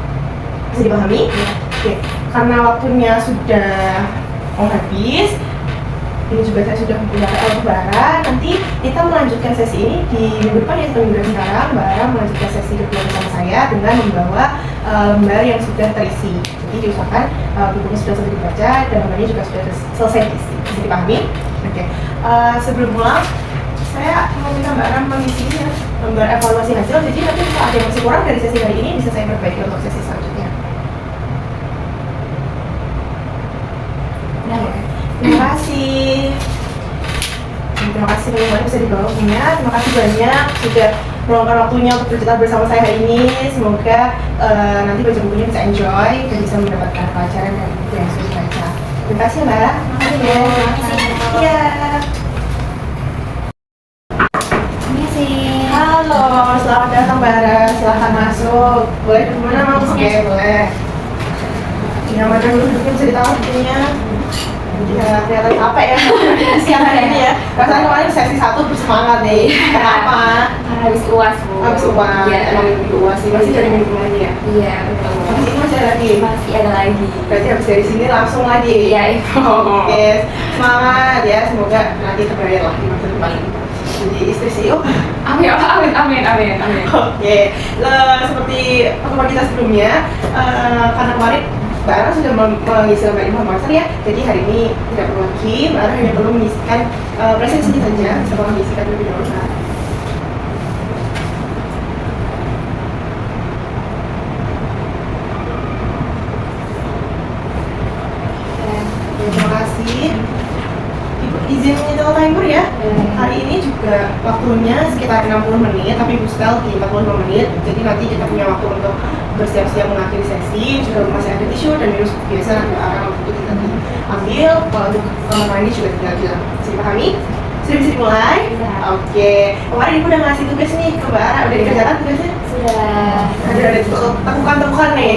Bisa dipahami? Ya. Oke. Karena waktunya sudah habis, ini juga saya sudah mempunyai untuk Mbak Ara. Nanti kita melanjutkan sesi ini di minggu depan, yaitu minggu sekarang. Mbak Ara melanjutkan sesi kedua bersama saya dengan membawa lembar yang sudah terisi. Jadi diusahakan bukunya sudah selesai dibaca dan lembarnya juga sudah selesai diisi. Bisa dipahami? Oke. Sebelum pulang, saya mau minta Mbak Ara mengisi lembar evaluasi hasil. Jadi nanti kalau ada yang masih kurang dari sesi hari ini bisa saya perbaiki untuk sesi selanjutnya. Terima kasih. Terima kasih banyak bisa dibawa punya. Terima kasih banyak sudah meluangkan waktunya untuk bercerita bersama saya hari ini. Semoga nanti baca bukunya bisa enjoy dan bisa mendapatkan pelajaran dari buku yang sudah dibaca. Terima kasih Mbak. Terima kasih ya. Iya. Halo, selamat datang Mbak Ara. Silahkan masuk. Boleh ke mana Mas? Oke, boleh. Yang mana dulu mungkin cerita bukunya. Ya, kelihatan capek ya siang hari ini ya. Rasanya kemarin sesi 1 bersemangat nih. Kenapa? Karena habis UAS Bu. Habis UAS. Iya. Emang minggu UAS sih. Masih dari minggu lagi ya? Iya betul. Habis ini masih ada lagi? Masih ada lagi. Berarti habis dari sini langsung lagi? Iya. Oke, semangat ya. Semoga nanti terbayar lah di masa depan ini. Jadi istri CEO. Amin. amin, amin, amin. Oke, seperti pertemuan kita sebelumnya, karena kemarin Mbak Ara sudah mengisi lembar informasi ya, jadi hari ini tidak perlu lagi, Mbak Ara hanya perlu mengisikan presensi saja, bisa mengisikan lebih dahulu. Terima kasih. Ibu izin menyetel timer ya. Hari ini juga waktunya sekitar 60 menit, tapi Ibu setel di 45 menit. Jadi nanti kita punya waktu untuk bersiap-siap mengakhiri sesi. Juga masih ada tisu dan minum seperti biasa. Nanti akan waktu kita ambil. Kalau untuk kamar mandi juga tinggal bilang. Bisa dipahami? Sudah bisa dimulai? Oke. Kemarin Ibu udah ngasih tugas nih ke Mbak Ara. Udah dikerjakan tugasnya? Sudah. Ada temukan-temukan nih.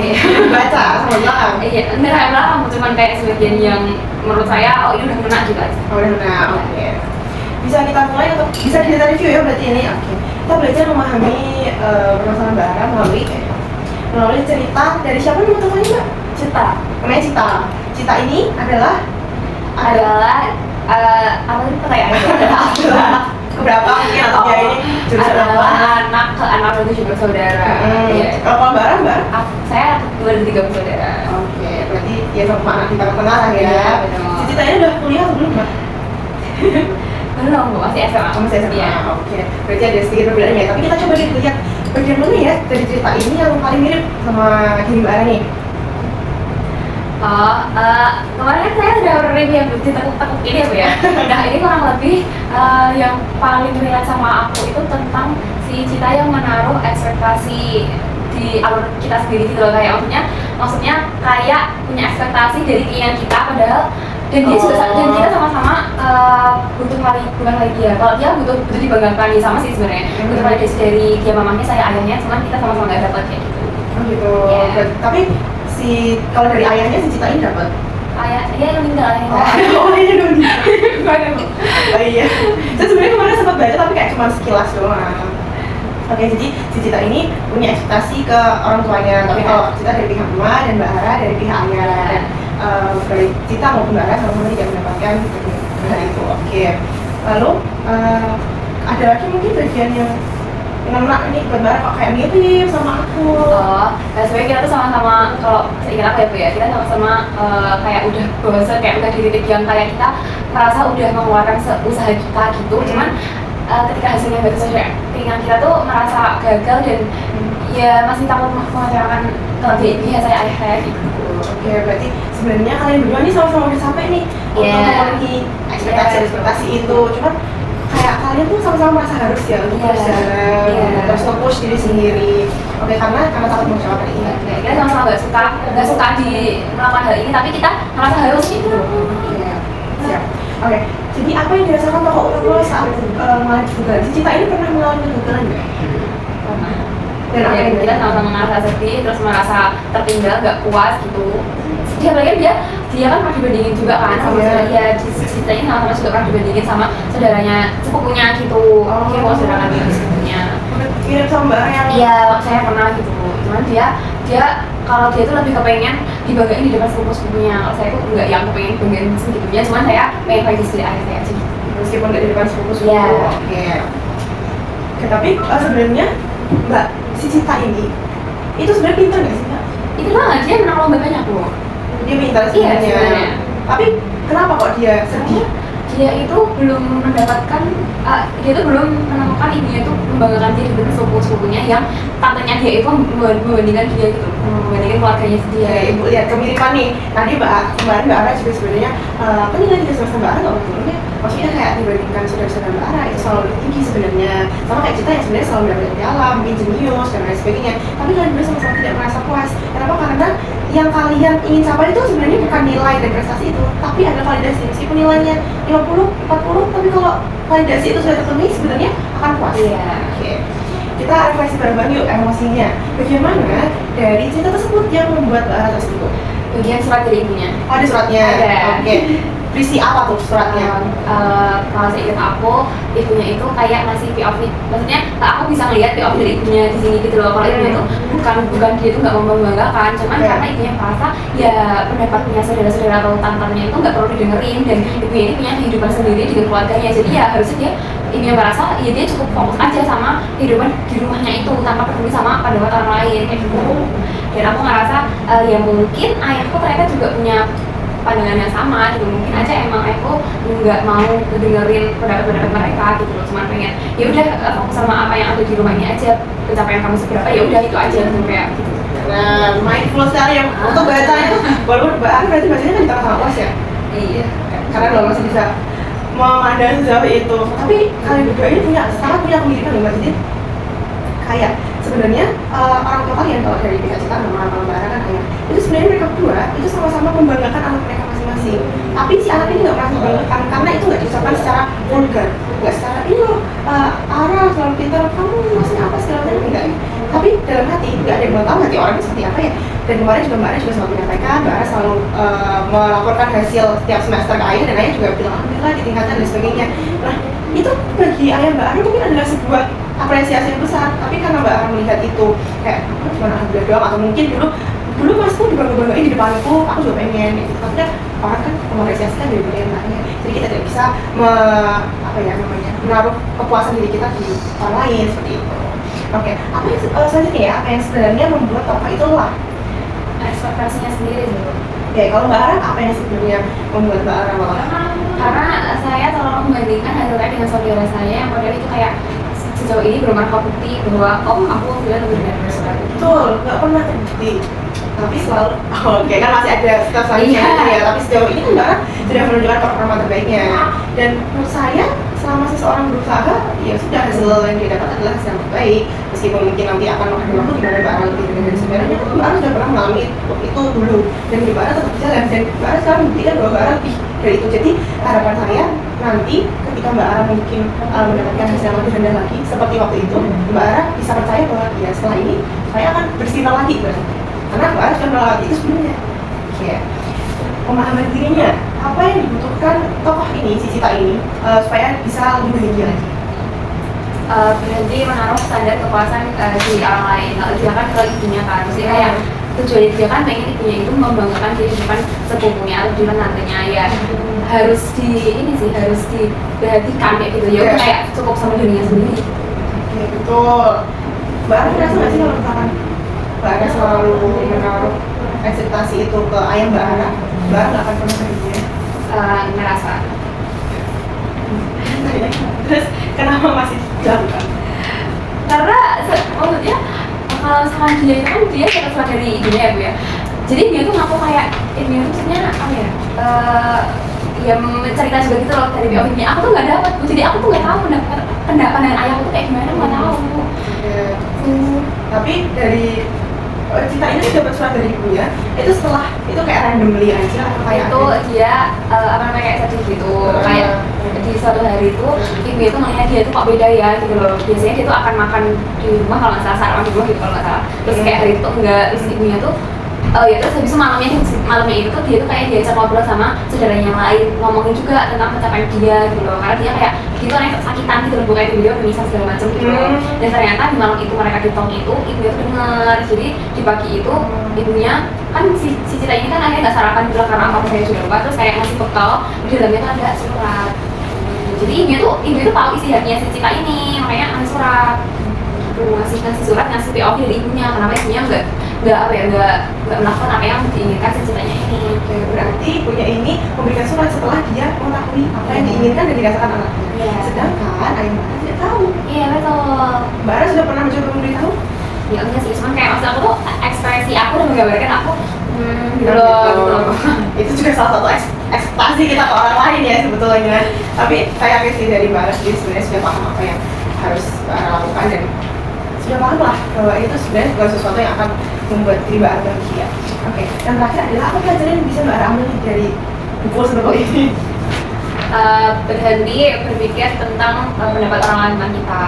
Baca sama belakang. Iya, enggak kayak belakang, cuman kayak sebagian yang menurut saya, oh ini udah kena juga. Oh, udah, oke. Bisa kita mulai untuk bisa kita review ya berarti ini. Oke. Kita belajar memahami permasalahan Mbak Ara melalui cerita dari siapa nih temannya Mbak? Cita Namanya Cita. Cita ini adalah apa sih pertanyaannya? keberapa mungkin atau dia ini jurusan apa? Adalah anak ke anak dan tujuh bersaudara. Iya. Kalau Mbak Ara, Mbak? Saya 2 dari 3 bersaudara. Oke, berarti ya sama anak di tengah-tengah lah ya. Iya, betul. Si Cita ini udah kuliah atau belum Mbak? Belum, Bu, masih SMA. Masih SMA. Iya. Oke. Berarti ada sedikit perbedaannya. Tapi kita coba lihat bagian mana ya dari cerita ini yang paling mirip sama diri Mbak Ara nih. Oh, kemarin kan saya udah review yang ditekuk-tekuk ini ya Bu ya. Nah ini kurang lebih yang paling relate sama aku itu tentang si Cita yang menaruh ekspektasi di alur kita sendiri gitu loh, kayak maksudnya kayak punya ekspektasi dari keinginan kita padahal dan dia juga dan kita sama-sama butuh bukan lagi dia. Kalau dia butuh dibanggakan nih sama sih sebenarnya. Butuh validasi dari dia mamanya saya ayahnya, cuman kita sama-sama nggak dapat kayak gitu. Oh gitu. Yeah. Tapi kalau dari ayahnya si Cita ini dapat. Ayah dia yang meninggal ayahnya. Oh iya dong. Oh iya. Saya sebenarnya kemarin sempat baca tapi kayak cuma sekilas doang. Oke, jadi si Cita ini punya ekspektasi ke orang tuanya, tapi kalau Cita dari pihak emak dan Mbak Ara dari pihak ayah. Dan dari Cita maupun Mbak Ara sama-sama tidak mendapatkan hal itu. Oke. Lalu ada lagi mungkin bagian yang enak ini Mbak Ara kok kayak mirip sama aku. Oh, nah sebenarnya kita tuh sama-sama, kalau seingat aku ya Bu ya, kita sama-sama kayak udah bosan, kayak udah di titik yang kayak kita merasa udah mengeluarkan usaha kita gitu, cuman ketika hasilnya bagus saja, keinginan kita tuh merasa gagal dan ya masih takut mengecewakan kelebihan saya ayah saya gitu. Oke, berarti sebenarnya kalian berdua nih sama-sama udah sampai nih untuk memenuhi ekspektasi itu, cuman kayak kalian tuh sama-sama merasa harus ya untuk terus nge-push diri sendiri. Oke, karena takut mengecewakan ini. Kita sama-sama nggak suka di melakukan hal ini, tapi kita merasa harus gitu. Siap. Oke, jadi apa yang dirasakan tokoh utama saat mengalami kegagalan? Si Cita ini pernah mengalami kegagalan nggak? Pernah. Dan apa yang kita sama-sama merasa sedih, terus merasa tertinggal, nggak puas gitu. Dia apalagi dia kan pernah dibandingin juga kan sama saudaranya. Ceritanya sama-sama juga pernah dibandingin sama saudaranya sepupunya gitu. Dia mau saudara lagi sepupunya. Mirip sama Mbak Ara yang iya, saya pernah gitu. Cuman dia kalau dia tuh lebih kepengen dibanggain di depan sepupu-sepupunya. Kalau saya tuh enggak yang kepengen dibanggain segitunya, cuman saya pengen validasi dari ayah saya aja gitu. Meskipun nggak di depan sepupu-sepupu. Iya. Oke, tapi sebenarnya Mbak si Cita ini itu sebenarnya pintar nggak sih Mbak? Itu banget, dia menang lomba banyak loh. Dia pintar sebenarnya. Tapi kenapa kok dia sedih? Dia itu belum mendapatkan, dia itu belum menemukan ibunya itu membanggakan dia dengan sepupu-sepupunya yang tantenya dia itu membandingkan dia gitu, membandingkan keluarganya dia. Ibu lihat kemiripan nih. Tadi Mbak Ara juga sebenarnya kan nilai tiga semester Mbak Ara nggak turun ya. Maksudnya kayak dibandingkan saudara-saudara Mbak Ara itu selalu lebih tinggi sebenarnya. Sama kayak Cita yang sebenarnya selalu mendapatkan piala, mungkin jenius dan lain sebagainya. Tapi kalian berdua sama-sama tidak merasa puas. Kenapa? Karena yang kalian ingin capai itu sebenarnya bukan nilai dan prestasi itu, tapi ada validasi. Meskipun nilainya 50, 40, tapi kalau validasi itu sudah terpenuhi sebenarnya akan puas. Iya. Oke. Kita refleksi bareng-bareng yuk emosinya. Bagaimana dari cerita tersebut yang membuat Mbak Ara tersebut? Bagian surat dari ibunya. Oh, ada suratnya. Ada. Oke. Berisi apa tuh suratnya? Kalau saya ingat aku, ibunya itu kayak ngasih POV, maksudnya aku bisa ngeliat POV dari ibunya di sini gitu loh. Kalau ibunya itu bukan dia itu nggak membanggakan, cuman karena ibunya merasa ya pendapatnya saudara-saudara atau tantanya itu nggak perlu didengerin dan ibunya ini punya kehidupan sendiri dengan keluarganya, jadi ya harusnya dia ibunya merasa ya dia cukup fokus aja sama kehidupan di rumahnya itu tanpa peduli sama pendapat orang lain kayak gitu. Dan aku ngerasa ya mungkin ayahku ternyata juga punya pandangan yang sama gitu, mungkin aja emang ayahku nggak mau dengerin pendapat mereka gitu loh, cuma pengen ya udah fokus sama apa yang ada di rumah ini aja, pencapaian kamu seberapa ya udah itu aja gitu kayak gitu. Nah, mindful sekali yang untuk baca itu, walaupun berarti bacanya kan di tengah kelas ya. Iya. Karena lo masih bisa memandang sejauh itu. Tapi kalian berdua ini sangat punya pemikiran loh Mbak. Jadi kayak sebenarnya orang tua kalian kalau dari pihak kita nama Mbak kan ayah, itu sebenarnya mereka berdua itu sama-sama membanggakan anak mereka masing-masing. Tapi si anak ini nggak merasa membanggakan karena itu nggak diucapkan secara vulgar, nggak secara ini loh Ara selalu pintar, kamu masih apa segala macam enggak. Tapi dalam hati nggak ada yang mau tahu hati orang itu seperti apa ya. Dan kemarin juga Mbak Ara juga selalu menyampaikan, Mbak Ara selalu melaporkan hasil setiap semester ke ayah dan ayah juga bilang alhamdulillah ditingkatkan dan sebagainya. Nah itu bagi ayah Mbak Ara mungkin adalah sebuah apresiasi yang besar, tapi karena Mbak Ara melihat itu kayak cuma alhamdulillah doang, atau mungkin dulu masku juga ngebanggain di depanku, aku juga pengen gitu. Tapi kan orang kan mengapresiasi kan dari yang lainnya, jadi kita tidak bisa menaruh kepuasan diri kita di orang lain seperti itu. Oke, apa yang selanjutnya ya, apa yang sebenarnya membuat tokoh itu lelah? Ekspektasinya sendiri gitu. Oke, kalau Mbak Ara apa yang sebenarnya membuat Mbak Ara lelah? Karena saya selalu membandingkan hasilnya dengan saudara saya yang model itu kayak sejauh ini belum pernah bukti bahwa aku sudah lebih dari saudara. Betul, nggak pernah terbukti. Tapi selalu, oke kan masih ada step selanjutnya ya. Tapi sejauh ini kan Mbak Ara sudah menunjukkan performa terbaiknya. Dan menurut saya selama seseorang berusaha, ya sudah hasil yang dia dapat adalah hasil yang terbaik. Meskipun mungkin nanti akan makan waktu di mana Mbak Ara lebih dari saudaranya, tapi Mbak Ara sudah pernah mengalami itu dulu. Dan Mbak Ara tetap jalan. Dan Mbak Ara sekarang membuktikan bahwa Mbak Ara lebih dari itu. Jadi harapan saya nanti ketika Mbak Ara mungkin mendapatkan hasil yang lebih rendah lagi seperti waktu itu, Mbak Ara bisa percaya bahwa ya setelah ini saya akan bersinar lagi berarti. Karena Mbak Ara sudah melewati itu sebelumnya. Oke. Pemahaman dirinya, apa yang dibutuhkan tokoh ini, si Cita ini, supaya bisa lebih bahagia lagi? Berhenti menaruh standar kepuasan di orang lain. Kalau dia kan ke ibunya kan, maksudnya kayak tujuannya dia kan pengen ibunya itu membanggakan kehidupan sepupunya atau kehidupan tantenya ya. Harus harus diperhatikan kayak gitu ya. Kayak cukup sama dirinya sendiri. Oke, betul. Mbak Ara merasa nggak sih kalau misalkan Mbak Ara selalu menaruh ekspektasi itu ke ayah Mbak Ara nggak akan pernah bahagia? Ngerasa. Terus kenapa masih jauh kan? Karena maksudnya kalau misalkan dia itu kan dia setelah dari ibunya ya Bu ya. Jadi dia tuh ngaku kayak ibunya tuh maksudnya apa ya? Ya cerita juga gitu loh dari POV-nya. Aku tuh nggak dapat Bu, jadi aku tuh nggak tahu pendapat dari ayahku tuh kayak gimana, nggak tahu Bu. Tapi dari Cita ini dapat surat dari ibunya, itu setelah itu kayak randomly aja atau kayak itu dia kayak sedih gitu, kayak di suatu hari itu ibu itu melihat dia tuh kok beda ya gitu loh. Biasanya dia tuh akan makan di rumah kalau nggak salah, sarapan di rumah gitu kalau nggak salah. Terus kayak hari itu enggak, terus ibunya tuh ya terus habis itu malamnya itu tuh dia tuh kayak diajak ngobrol sama saudaranya yang lain, ngomongin juga tentang pencapaian dia gitu loh, karena dia kayak gitu aneh sakitan gitu loh, kayak dia menyesal segala macam gitu loh. Dan ternyata di malam itu mereka ditong itu ibunya tuh dengar, jadi di pagi itu ibunya kan si Cita ini kan akhirnya nggak sarapan gitu karena apa saya sudah lupa, terus kayak ngasih bekal di dalamnya tuh ada surat. Jadi ibu itu tahu isi hatinya si Cita ini, makanya ngasih surat ngasih surat, ngasih POV dari ibunya, kenapa ibunya nggak melakukan apa yang diinginkan si Citanya ini. Oke, berarti ibunya ini memberikan surat setelah dia mengetahui apa yang diinginkan dan dirasakan anaknya. Sedangkan ayah Mbak Ara tidak tahu. Iya betul. Mbak Ara sudah pernah mencoba memberitahu? Ya enggak sih, cuman kayak maksud aku tuh ekspresi aku udah menggambarkan aku gitu loh. Itu juga salah satu ekspektasi kita ke orang lain ya sebetulnya. Tapi saya yakin sih dari Mbak Ara sendiri sebenarnya sudah paham apa yang harus Mbak Ara lakukan dan sudah paham lah bahwa itu sebenarnya bukan sesuatu yang akan membuat diri Mbak Ara bahagia. Oke, yang terakhir adalah apa pelajaran yang bisa Mbak Ara ambil dari buku seperti ini? Berhenti berpikir tentang pendapat orang lain tentang kita,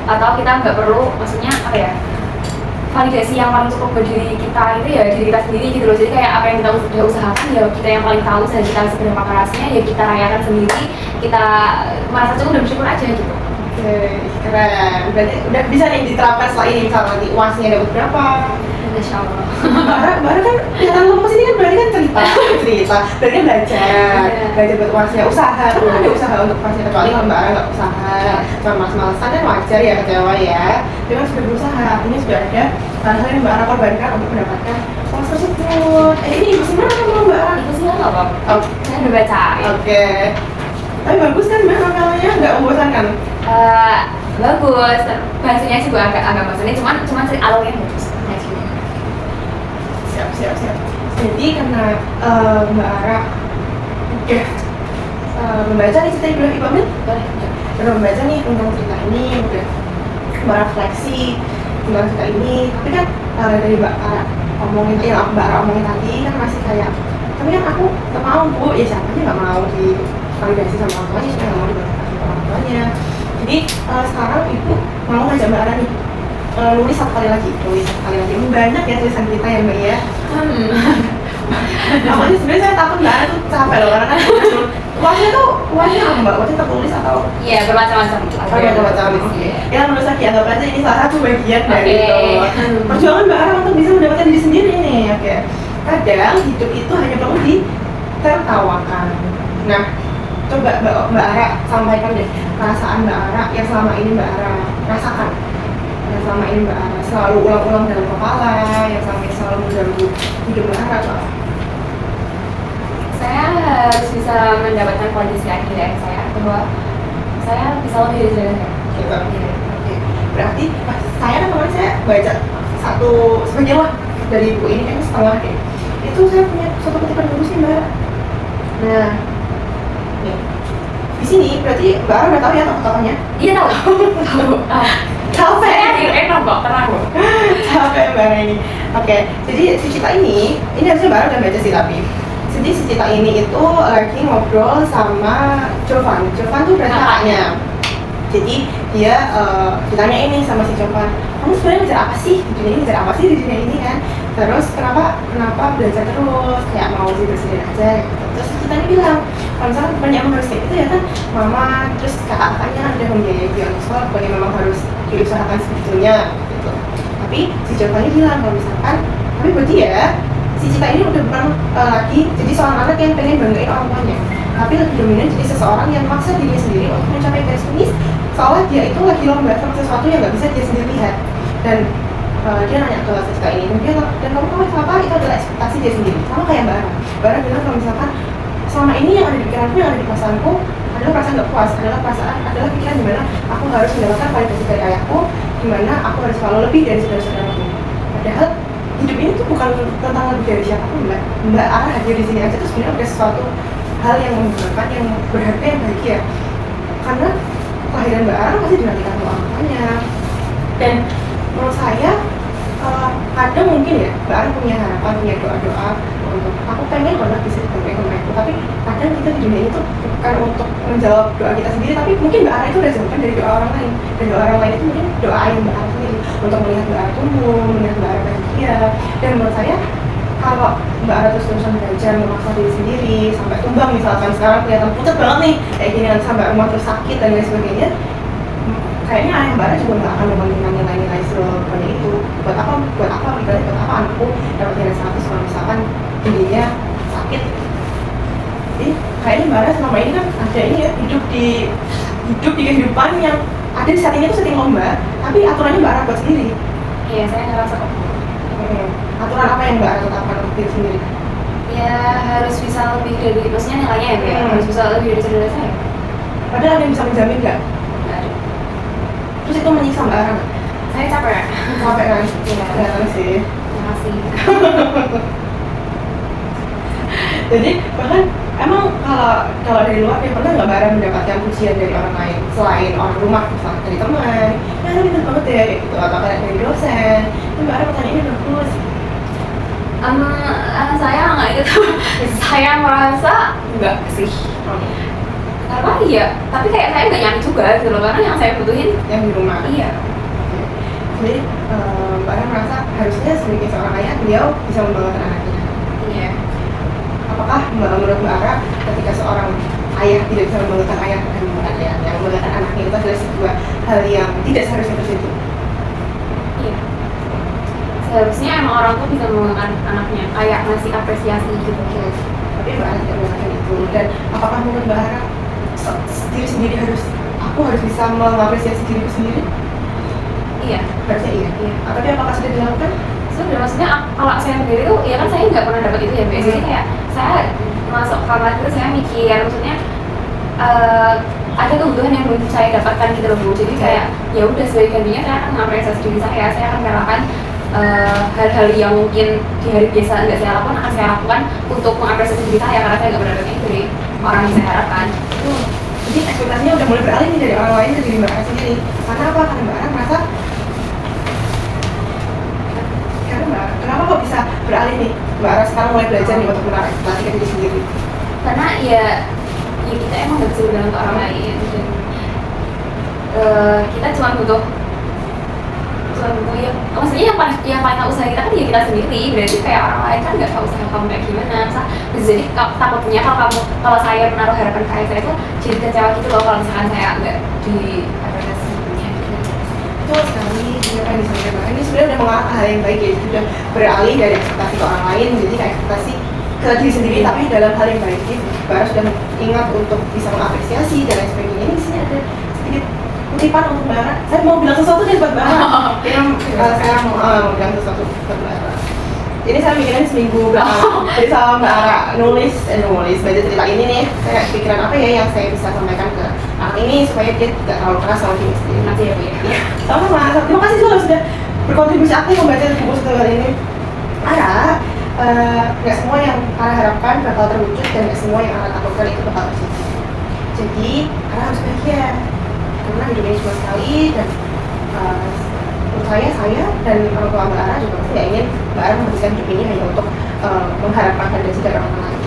atau kita nggak perlu, maksudnya apa ya, validasi yang paling cukup buat diri kita itu ya diri kita sendiri gitu loh. Jadi kayak apa yang kita udah usahakan ya kita yang paling tahu, usaha kita seberapa kerasnya ya kita rayakan sendiri, kita merasa cukup dan bersyukur aja gitu. Oke, keren. Berarti udah bisa nih diterapkan setelah ini, misalnya nanti UASnya dapat berapa? Insya Allah. Mbak Ara kan kelihatan lemes ini kan berarti kan cerita, berarti kan belajar buat UASnya, usaha, kan ada usaha untuk UASnya, kecuali kalau Mbak Ara nggak usaha, cuma males-malesan kan wajar ya kecewa ya. Dia kan sudah berusaha, artinya sudah ada hal-hal yang Mbak Ara korbankan untuk mendapatkan UAS tersebut. Ini masih mana sama Mbak Ara? Itu sih nggak apa. Saya udah baca. Oke. Tapi bagus kan Mbak novelnya, nggak membosankan? Bagus, bahasanya sih agak bosan, cuman sih alurnya bagus. Siap. Jadi karena Mbak Ara udah membaca nih cerita Ibu Amil, udah membaca nih tentang cerita ini, udah Mbak Ara refleksi tentang cerita ini. Tapi kan dari Mbak Ara omongin, Mbak Ara omongin tadi kan masih kayak, tapi kan aku nggak mau Bu, ya siapa aja nggak mau divalidasi sama orang tuanya, siapa nggak mau divalidasi sama orang tuanya. Jadi sekarang Ibu mau ngajak Mbak Ara nih nulis satu kali lagi. Banyak ya tulisan kita ya Mbak ya. Awalnya sebenarnya saya takut Mbak Ara tuh capek loh, karena kan uasnya apa Mbak? Uasnya tertulis atau? Iya, bermacam-macam. Bermacam-macam. Ya menurut saya anggap aja ini salah satu bagian dari perjuangan Mbak Ara untuk bisa mendapatkan diri sendiri nih. Oke. Kadang hidup itu hanya perlu ditertawakan. Nah, coba Mbak Ara sampaikan deh perasaan Mbak Ara yang selama ini Mbak Ara rasakan, yang selama ini Mbak Ara selalu ulang-ulang dalam kepala, yang selama ini selalu mengganggu hidup Mbak Ara apa? Saya harus bisa mendapatkan kondisi akhir saya, bahwa saya bisa lebih dari saya. Gitu. Oke. Berarti saya kan kemarin saya baca sebagian lah dari buku ini, kayaknya setengah deh. Itu saya punya satu kutipan bagus nih Mbak. Nah, nih. Di sini berarti Mbak Ara udah tahu ya tokoh-tokohnya? Iya tahu. Capek. Enak kok, tenang kok. Capek Mbak Ara ini. Oke, jadi si Cita ini harusnya Mbak Ara udah baca sih tapi. Jadi si Cita ini itu lagi ngobrol sama Jovan. Jovan tuh berarti kakaknya. Jadi dia ditanya ini sama si Jovan, kamu sebenarnya ngejar apa sih di dunia ini, di dunia ini kan? Terus kenapa belajar terus, kayak mau sendiri aja gitu. Terus kita ini bilang, kalau misalnya banyak yang harus kayak gitu ya kan, mama terus kakaknya ada membiayai dia untuk sekolah, pokoknya memang harus diusahakan sebetulnya gitu. Tapi si Jovan ini bilang kalau misalkan, tapi buat dia si Cita ini udah bukan lagi jadi seorang anak yang pengen banggain orang tuanya, tapi lebih dominan jadi seseorang yang maksa dirinya sendiri untuk mencapai garis finish, seolah dia itu lagi lomba sama sesuatu yang nggak bisa dia sendiri lihat. Dan dia nanya ke Cita ini, dan kamu tahu kenapa itu adalah ekspektasi dia sendiri, sama kayak Mbak Ara bilang kalau misalkan selama ini yang ada di pikiranku, yang ada di perasaanku adalah perasaan nggak puas, adalah pikiran dimana aku harus mendapatkan validasi dari ayahku, dimana aku harus selalu lebih dari saudara-saudaraku. Padahal hidup ini tuh bukan tentang lebih dari siapapun Mbak Ara hadir di sini aja tuh sebenarnya udah sesuatu hal yang membanggakan, yang berharga, yang bahagia. Karena kelahiran Mbak Ara pasti dinantikan oleh orang tuanya. Dan menurut saya kadang mungkin ya Mbak Ara punya harapan, punya doa-doa untuk aku pengen banget bisa dibanggain sama aku, tapi kadang kita di dunia itu bukan untuk menjawab doa kita sendiri, tapi mungkin Mbak Ara itu udah jawaban dari doa orang lain, dan doa orang lain itu mungkin doa yang Mbak Ara sendiri untuk melihat Mbak Ara tumbuh, melihat Mbak Ara bahagia. Dan menurut saya kalau Mbak Ara terus-terusan belajar memaksa diri sendiri sampai tumbang, misalkan sekarang kelihatan pucat banget nih kayak gini, nanti sampai rumah terus sakit dan lain sebagainya, kayaknya ayah Mbak Ara juga nggak akan membandingkan nilai-nilai sebanyak itu. Buat apa anakku dapat nilai 100 kalau misalkan dirinya sakit. Jadi kayaknya Mbak Ara selama ini kan ada ini ya, hidup di kehidupan yang ada di saat ini tuh setting lomba, tapi aturannya Mbak Ara buat sendiri. Iya, saya ngerasa kok. Aturan apa yang Mbak Ara tetapkan untuk diri sendiri? Ya harus bisa lebih dari, maksudnya nilainya ya kayak harus bisa lebih dari saudara saya. Padahal ada yang bisa menjamin nggak? Nggak ada. Terus itu menyiksa Mbak Ara nggak? Saya capek. Capek kan? Iya. Kelihatan sih. Terima kasih. Jadi bahkan emang kalau dari luar ya pernah nggak Mbak Ara mendapatkan pujian dari orang lain selain orang rumah, misalnya dari teman, ya Ara pintar banget ya kayak gitu, atau dari dosen, itu Mbak Ara pertanyaannya bagus. Saya nggak gitu. Saya merasa enggak sih. Karena iya, tapi kayak saya nggak nyari juga gitu loh, karena yang saya butuhin Yang di rumah. iya. Jadi Mbak Ara merasa harusnya sebagai seorang ayah beliau bisa membanggakan anaknya. Iya. Apakah menurut Mbak Ara ketika seorang ayah tidak bisa membanggakan ayah dan membanggakan ayah, yang membanggakan anaknya itu adalah sebuah hal yang tidak seharusnya terjadi. Iya. Seharusnya emang orang tuh bisa membanggakan anaknya, kayak ngasih apresiasi gitu. Tapi Mbak Ara tidak melakukan itu. Dan apakah menurut Mbak Ara diri sendiri aku harus bisa mengapresiasi diriku sendiri? Iya. Harusnya iya. Tapi apakah sudah dilakukan? Sudah, maksudnya kalau saya sendiri tuh, ya kan saya nggak pernah dapat itu ya, Mbak. Jadi kayak saya masuk kamar itu saya mikir, maksudnya ada kebutuhan yang belum saya dapatkan gitu loh Bu. Jadi kayak ya udah sebagai gantinya saya akan mengapresiasi diri saya akan melakukan hal-hal yang mungkin di hari biasa nggak saya lakukan akan saya lakukan untuk mengapresiasi diri saya karena saya nggak pernah dapat itu dari orang yang saya harapkan. Jadi ekspektasinya udah mulai beralih nih dari orang lain ke diri Mbak Ara sendiri. Karena apa? Karena Mbak Ara merasa kenapa kok bisa beralih nih? Mbak Ara sekarang mulai belajar nih untuk menarik ekspektasi ke diri sendiri. Karena ya kita emang nggak bisa bergantung ke orang lain dan kita cuma butuh ya, maksudnya yang paling tahu usaha kita kan ya kita sendiri. Berarti kayak orang lain kan nggak tahu usaha kamu kayak gimana. Jadi takutnya kalau saya menaruh harapan ke saya itu jadi kecewa gitu loh kalau misalkan saya nggak di apresiasi sebelumnya gitu. Betul sekali, yang disampaikan Mbak Ara ini sebenarnya udah mengarah ke hal yang baik ya, sudah beralih dari ekspektasi ke orang lain jadi ke ekspektasi ke diri sendiri tapi dalam hal yang baik. Jadi Mbak Ara sudah ingat untuk bisa mengapresiasi dan lain sebagainya. Ini di sini ada sedikit kutipan untuk Mbak Ara. Saya mau bilang sesuatu nih buat Mbak Ara. Saya mau bilang sesuatu buat Mbak Ara. Jadi saya mikirin seminggu belakang. Jadi sama Mbak Ara nulis baca cerita ini nih. Saya pikiran apa ya yang saya bisa sampaikan ke anak ini supaya dia tidak terlalu keras sama diri sendiri. Nanti ya Bu ya. Sama-sama. Terima kasih juga sudah berkontribusi aktif membaca buku satu kali ini. Ara, nggak semua yang Ara harapkan bakal terwujud dan nggak semua yang Ara takutkan itu bakal terjadi. Jadi Ara harus bahagia karena hidup ini cuma sekali dan menurut saya dan orang tua Mbak Ara juga tidak ingin Mbak Ara menghabiskan hidup ini hanya untuk mengharapkan validasi dari orang lain.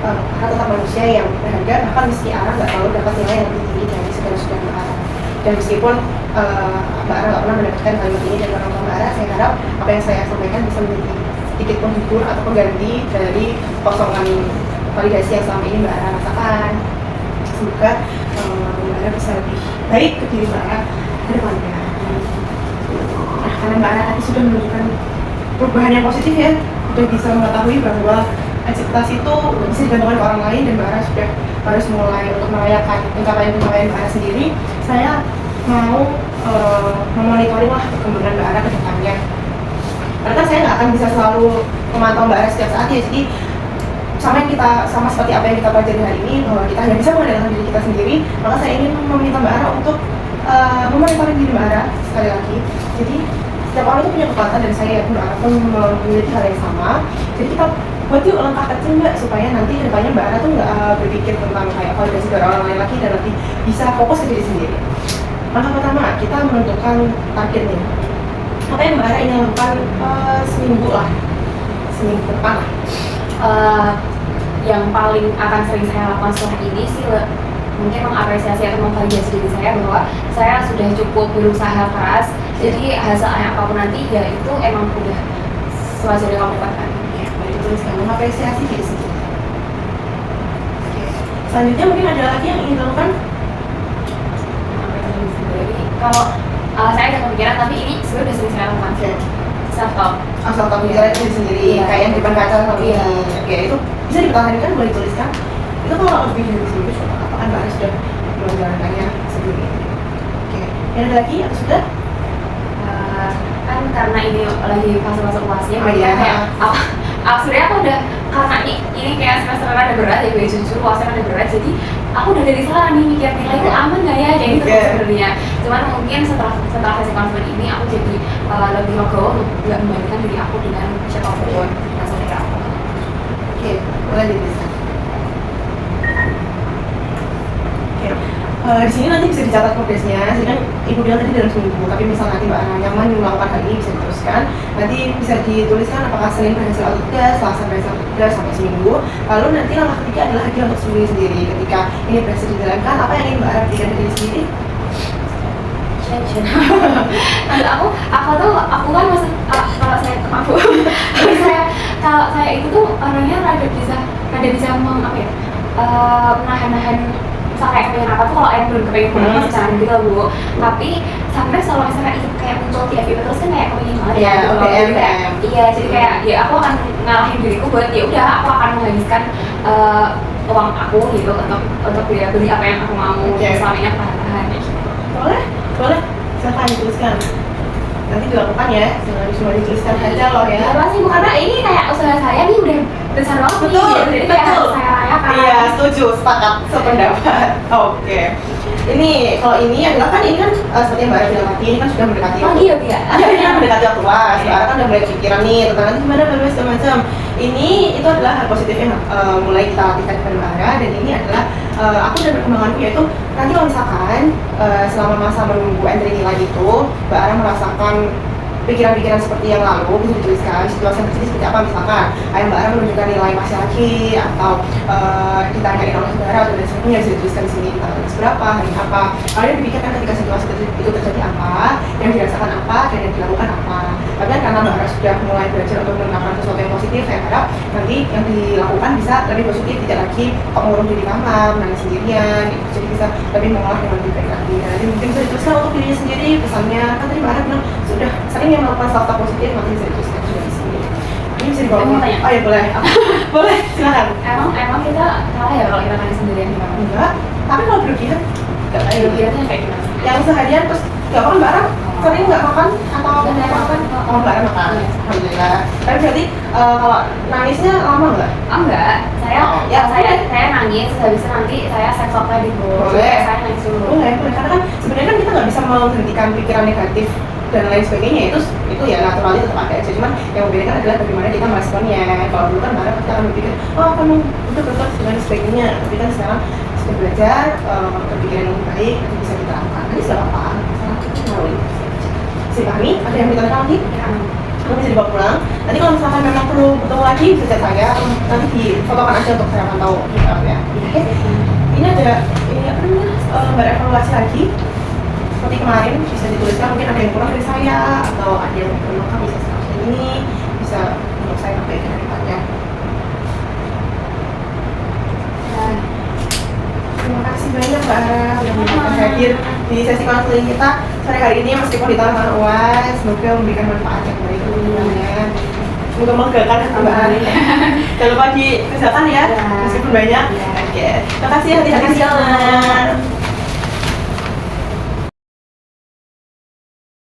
Ara tetap manusia yang berharga, bahkan meski Ara nggak selalu dapat nilai yang lebih tinggi dari saudara-saudara Mbak Ara. Dan meskipun Mbak Ara nggak pernah mendapatkan kalimat ini dari orang tua Mbak Ara, saya harap apa yang saya sampaikan bisa menjadi sedikit penghibur atau pengganti dari kosongan validasi yang selama ini Mbak Ara rasakan. Semoga Mbak Ara bisa lebih baik ke diri Mbak Ara ke depannya. Nah, karena Mbak Ara tadi sudah menunjukkan perubahan yang positif ya, sudah bisa mengetahui bahwa ekspektasi itu bisa digantungkan ke orang lain dan Mbak Ara sudah harus mulai untuk merayakan pencapaian Mbak Ara sendiri. Saya mau memonitoring lah perkembangan Mbak Ara ke depannya. Karena saya nggak akan bisa selalu memantau Mbak Ara setiap saat ya, jadi sama seperti apa yang kita pelajari hari ini bahwa kita hanya bisa mengandalkan diri kita sendiri, maka saya ingin meminta Mbak Ara untuk memonitoring diri Mbak Ara sekali lagi. Jadi setiap orang itu punya kekuatan dan saya yakin Mbak Ara pun memiliki hal yang sama. Jadi kita buat yuk langkah kecil Mbak supaya nanti kedepannya Mbak Ara tuh nggak berpikir tentang kayak validasi dari orang lain lagi dan nanti bisa fokus ke diri sendiri. Langkah pertama kita menentukan target nih. Apa yang Mbak Ara ingin lakukan seminggu depan lah. Yang paling akan sering saya lakukan setelah ini sih mungkin mengapresiasi atau memvalidasi diri saya bahwa saya sudah cukup berusaha keras. Jadi hasil apapun nanti ya itu emang udah sewajarnya kamu dapatkan. Ya, baik tuliskan mengapresiasi diri sendiri. Oke. Selanjutnya mungkin ada lagi yang ingin dilakukan? Mengapresiasi diri sendiri. Kalau saya ada kepikiran tapi ini sebenarnya udah sering saya lakukan. Self-talk. Self-talk bicara diri sendiri, kayak yang di depan kaca sama ini. Oke, itu bisa dipertahankan, boleh dituliskan. Itu kalau lebih dari seminggu, apakah Mbak Ara sudah menjalankannya sebelum ini? Oke, yang ada lagi atau sudah? Kan karena ini lagi fase-fase uasnya, Kayak sebenarnya aku udah karena ini kayak semester rada berat ya, gue jujur uasnya rada berat, jadi aku udah dari sekarang nih mikir nilai itu aman nggak ya, jadi itu sebenarnya. Cuman mungkin setelah hasil konseling ini aku jadi lebih legowo nggak membandingkan diri aku dengan siapapun yang saudara aku. Oke, boleh dituliskan. Di sini nanti bisa dicatat progresnya. Jadi kan Ibu bilang tadi dalam seminggu, tapi misal nanti Mbak Ara nyaman melakukan hal ini bisa diteruskan. Nanti bisa dituliskan apakah Senin berhasil atau tidak, Selasa berhasil atau tidak sampai seminggu. Lalu nanti langkah ketiga adalah lagi untuk seminggu sendiri. Ketika ini berhasil dijalankan, apa yang ingin Mbak Ara berikan dari diri sendiri? Aku kan maksud kalau saya kalau saya itu tuh orangnya rada bisa nahan-nahan misal kayak kepengen apa tuh, kalau yang belum kepengen banget masih cari gitu loh Bu. Tapi sampai kalau misalnya itu kayak muncul di FYP terus kan kayak kepengen banget Iya, gitu loh. OTM, Jadi kayak, iya, jadi kayak ya aku akan ngalahin diriku buat ya udah aku akan menghabiskan uang aku gitu untuk ya beli apa yang aku mau, selama ini aku tahan gitu. Boleh, silakan dituliskan. Nanti dilakukan ya, jangan cuma dituliskan aja loh ya. Apa sih Bu, karena ini kayak usaha saya nih udah besar banget nih, jadi kayak harus saya rayakan. Iya, setuju, sepakat, sependapat. Oke. Ini kalau ini adalah kan ini kan seperti yang Mbak Ara bilang tadi, ini kan sudah mendekati Oh iya Bu ya? Iya, ini kan mendekati waktu UAS. Mbak Ara kan udah mulai kepikiran nih tentang nanti gimana bebas segala macam. Ini itu adalah hal positif yang mulai kita latihkan kepada Mbak Ara, dan ini adalah aku dan perkembanganku, yaitu nanti kalau misalkan selama masa menunggu entry nilai itu Mbak Ara merasakan pikiran-pikiran seperti yang lalu, bisa dituliskan situasi yang terjadi seperti apa. Misalkan ayah Mbak Ara menunjukkan nilai masih lagi, atau ditanyain oleh saudara atau dan sebagainya, bisa dituliskan di sini tanggal berapa, hari apa. Kalian dipikirkan ketika situasi itu terjadi apa, yang dirasakan apa, dan yang dilakukan apa. Tapi kan karena Mbak Ara sudah mulai belajar untuk menerapkan sesuatu yang positif, saya harap nanti yang dilakukan bisa lebih positif, tidak lagi kok ngurung di kamar, menangis sendirian, gitu. Jadi bisa lebih mengolah dengan lebih baik lagi. Dan nanti mungkin bisa dituliskan untuk dirinya sendiri pesannya. Kan tadi Mbak Ara bilang sudah sering yang melakukan self-talk positif, nanti bisa dituliskan juga di sini. Ini bisa dibawa. Mau tanya? Oh ya boleh. Boleh, silakan. Emang kita salah ya kalau kita nangis sendirian di kamar? Enggak, tapi kalau berlebihan enggak kayak gitu. Berlebihannya kayak gimana? Yang seharian terus nggak makan bareng, sering nggak makan atau Nggak makan. Oh bareng makan, Iya. alhamdulillah. Tapi berarti kalau nangisnya lama nggak? Oh enggak, saya Oh, ya, saya nangis, habis itu nanti saya sex talk lagi Bu. Boleh. Saya nangis dulu. Boleh, karena kan sebenarnya kan kita nggak bisa menghentikan pikiran negatif dan lain sebagainya, itu ya naturalnya tetap ada aja, cuman yang membedakan adalah bagaimana kita meresponnya. Kalau dulu kan marah kita akan berpikir oh kamu udah betul dan sebagainya, tapi kan sekarang sudah belajar berpikiran yang lebih baik, nanti bisa kita lakukan. Nanti sudah apa? Salah kita melalui si Fahmi, ada yang ditanyakan lagi? Kamu bisa dibawa pulang. Nanti kalau misalkan memang perlu bertemu lagi bisa chat saya, nanti difotokan aja untuk saya pantau ya. Oke. Ini ada ini apa namanya berevaluasi lagi seperti kemarin, bisa dituliskan mungkin ada yang kurang dari saya atau ada yang perlu lengkap, bisa seperti ini, bisa untuk saya pakai ke depannya. Terima kasih banyak Mbak Ara sudah hadir di sesi konseling kita sore hari ini meskipun di tahun UAS. Semoga memberikan manfaat yang baik untuk semuanya. Semoga menggagalkan Mbak Ara. Jangan lupa dikerjakan ya, meskipun banyak. Oke, terima kasih hati-hati.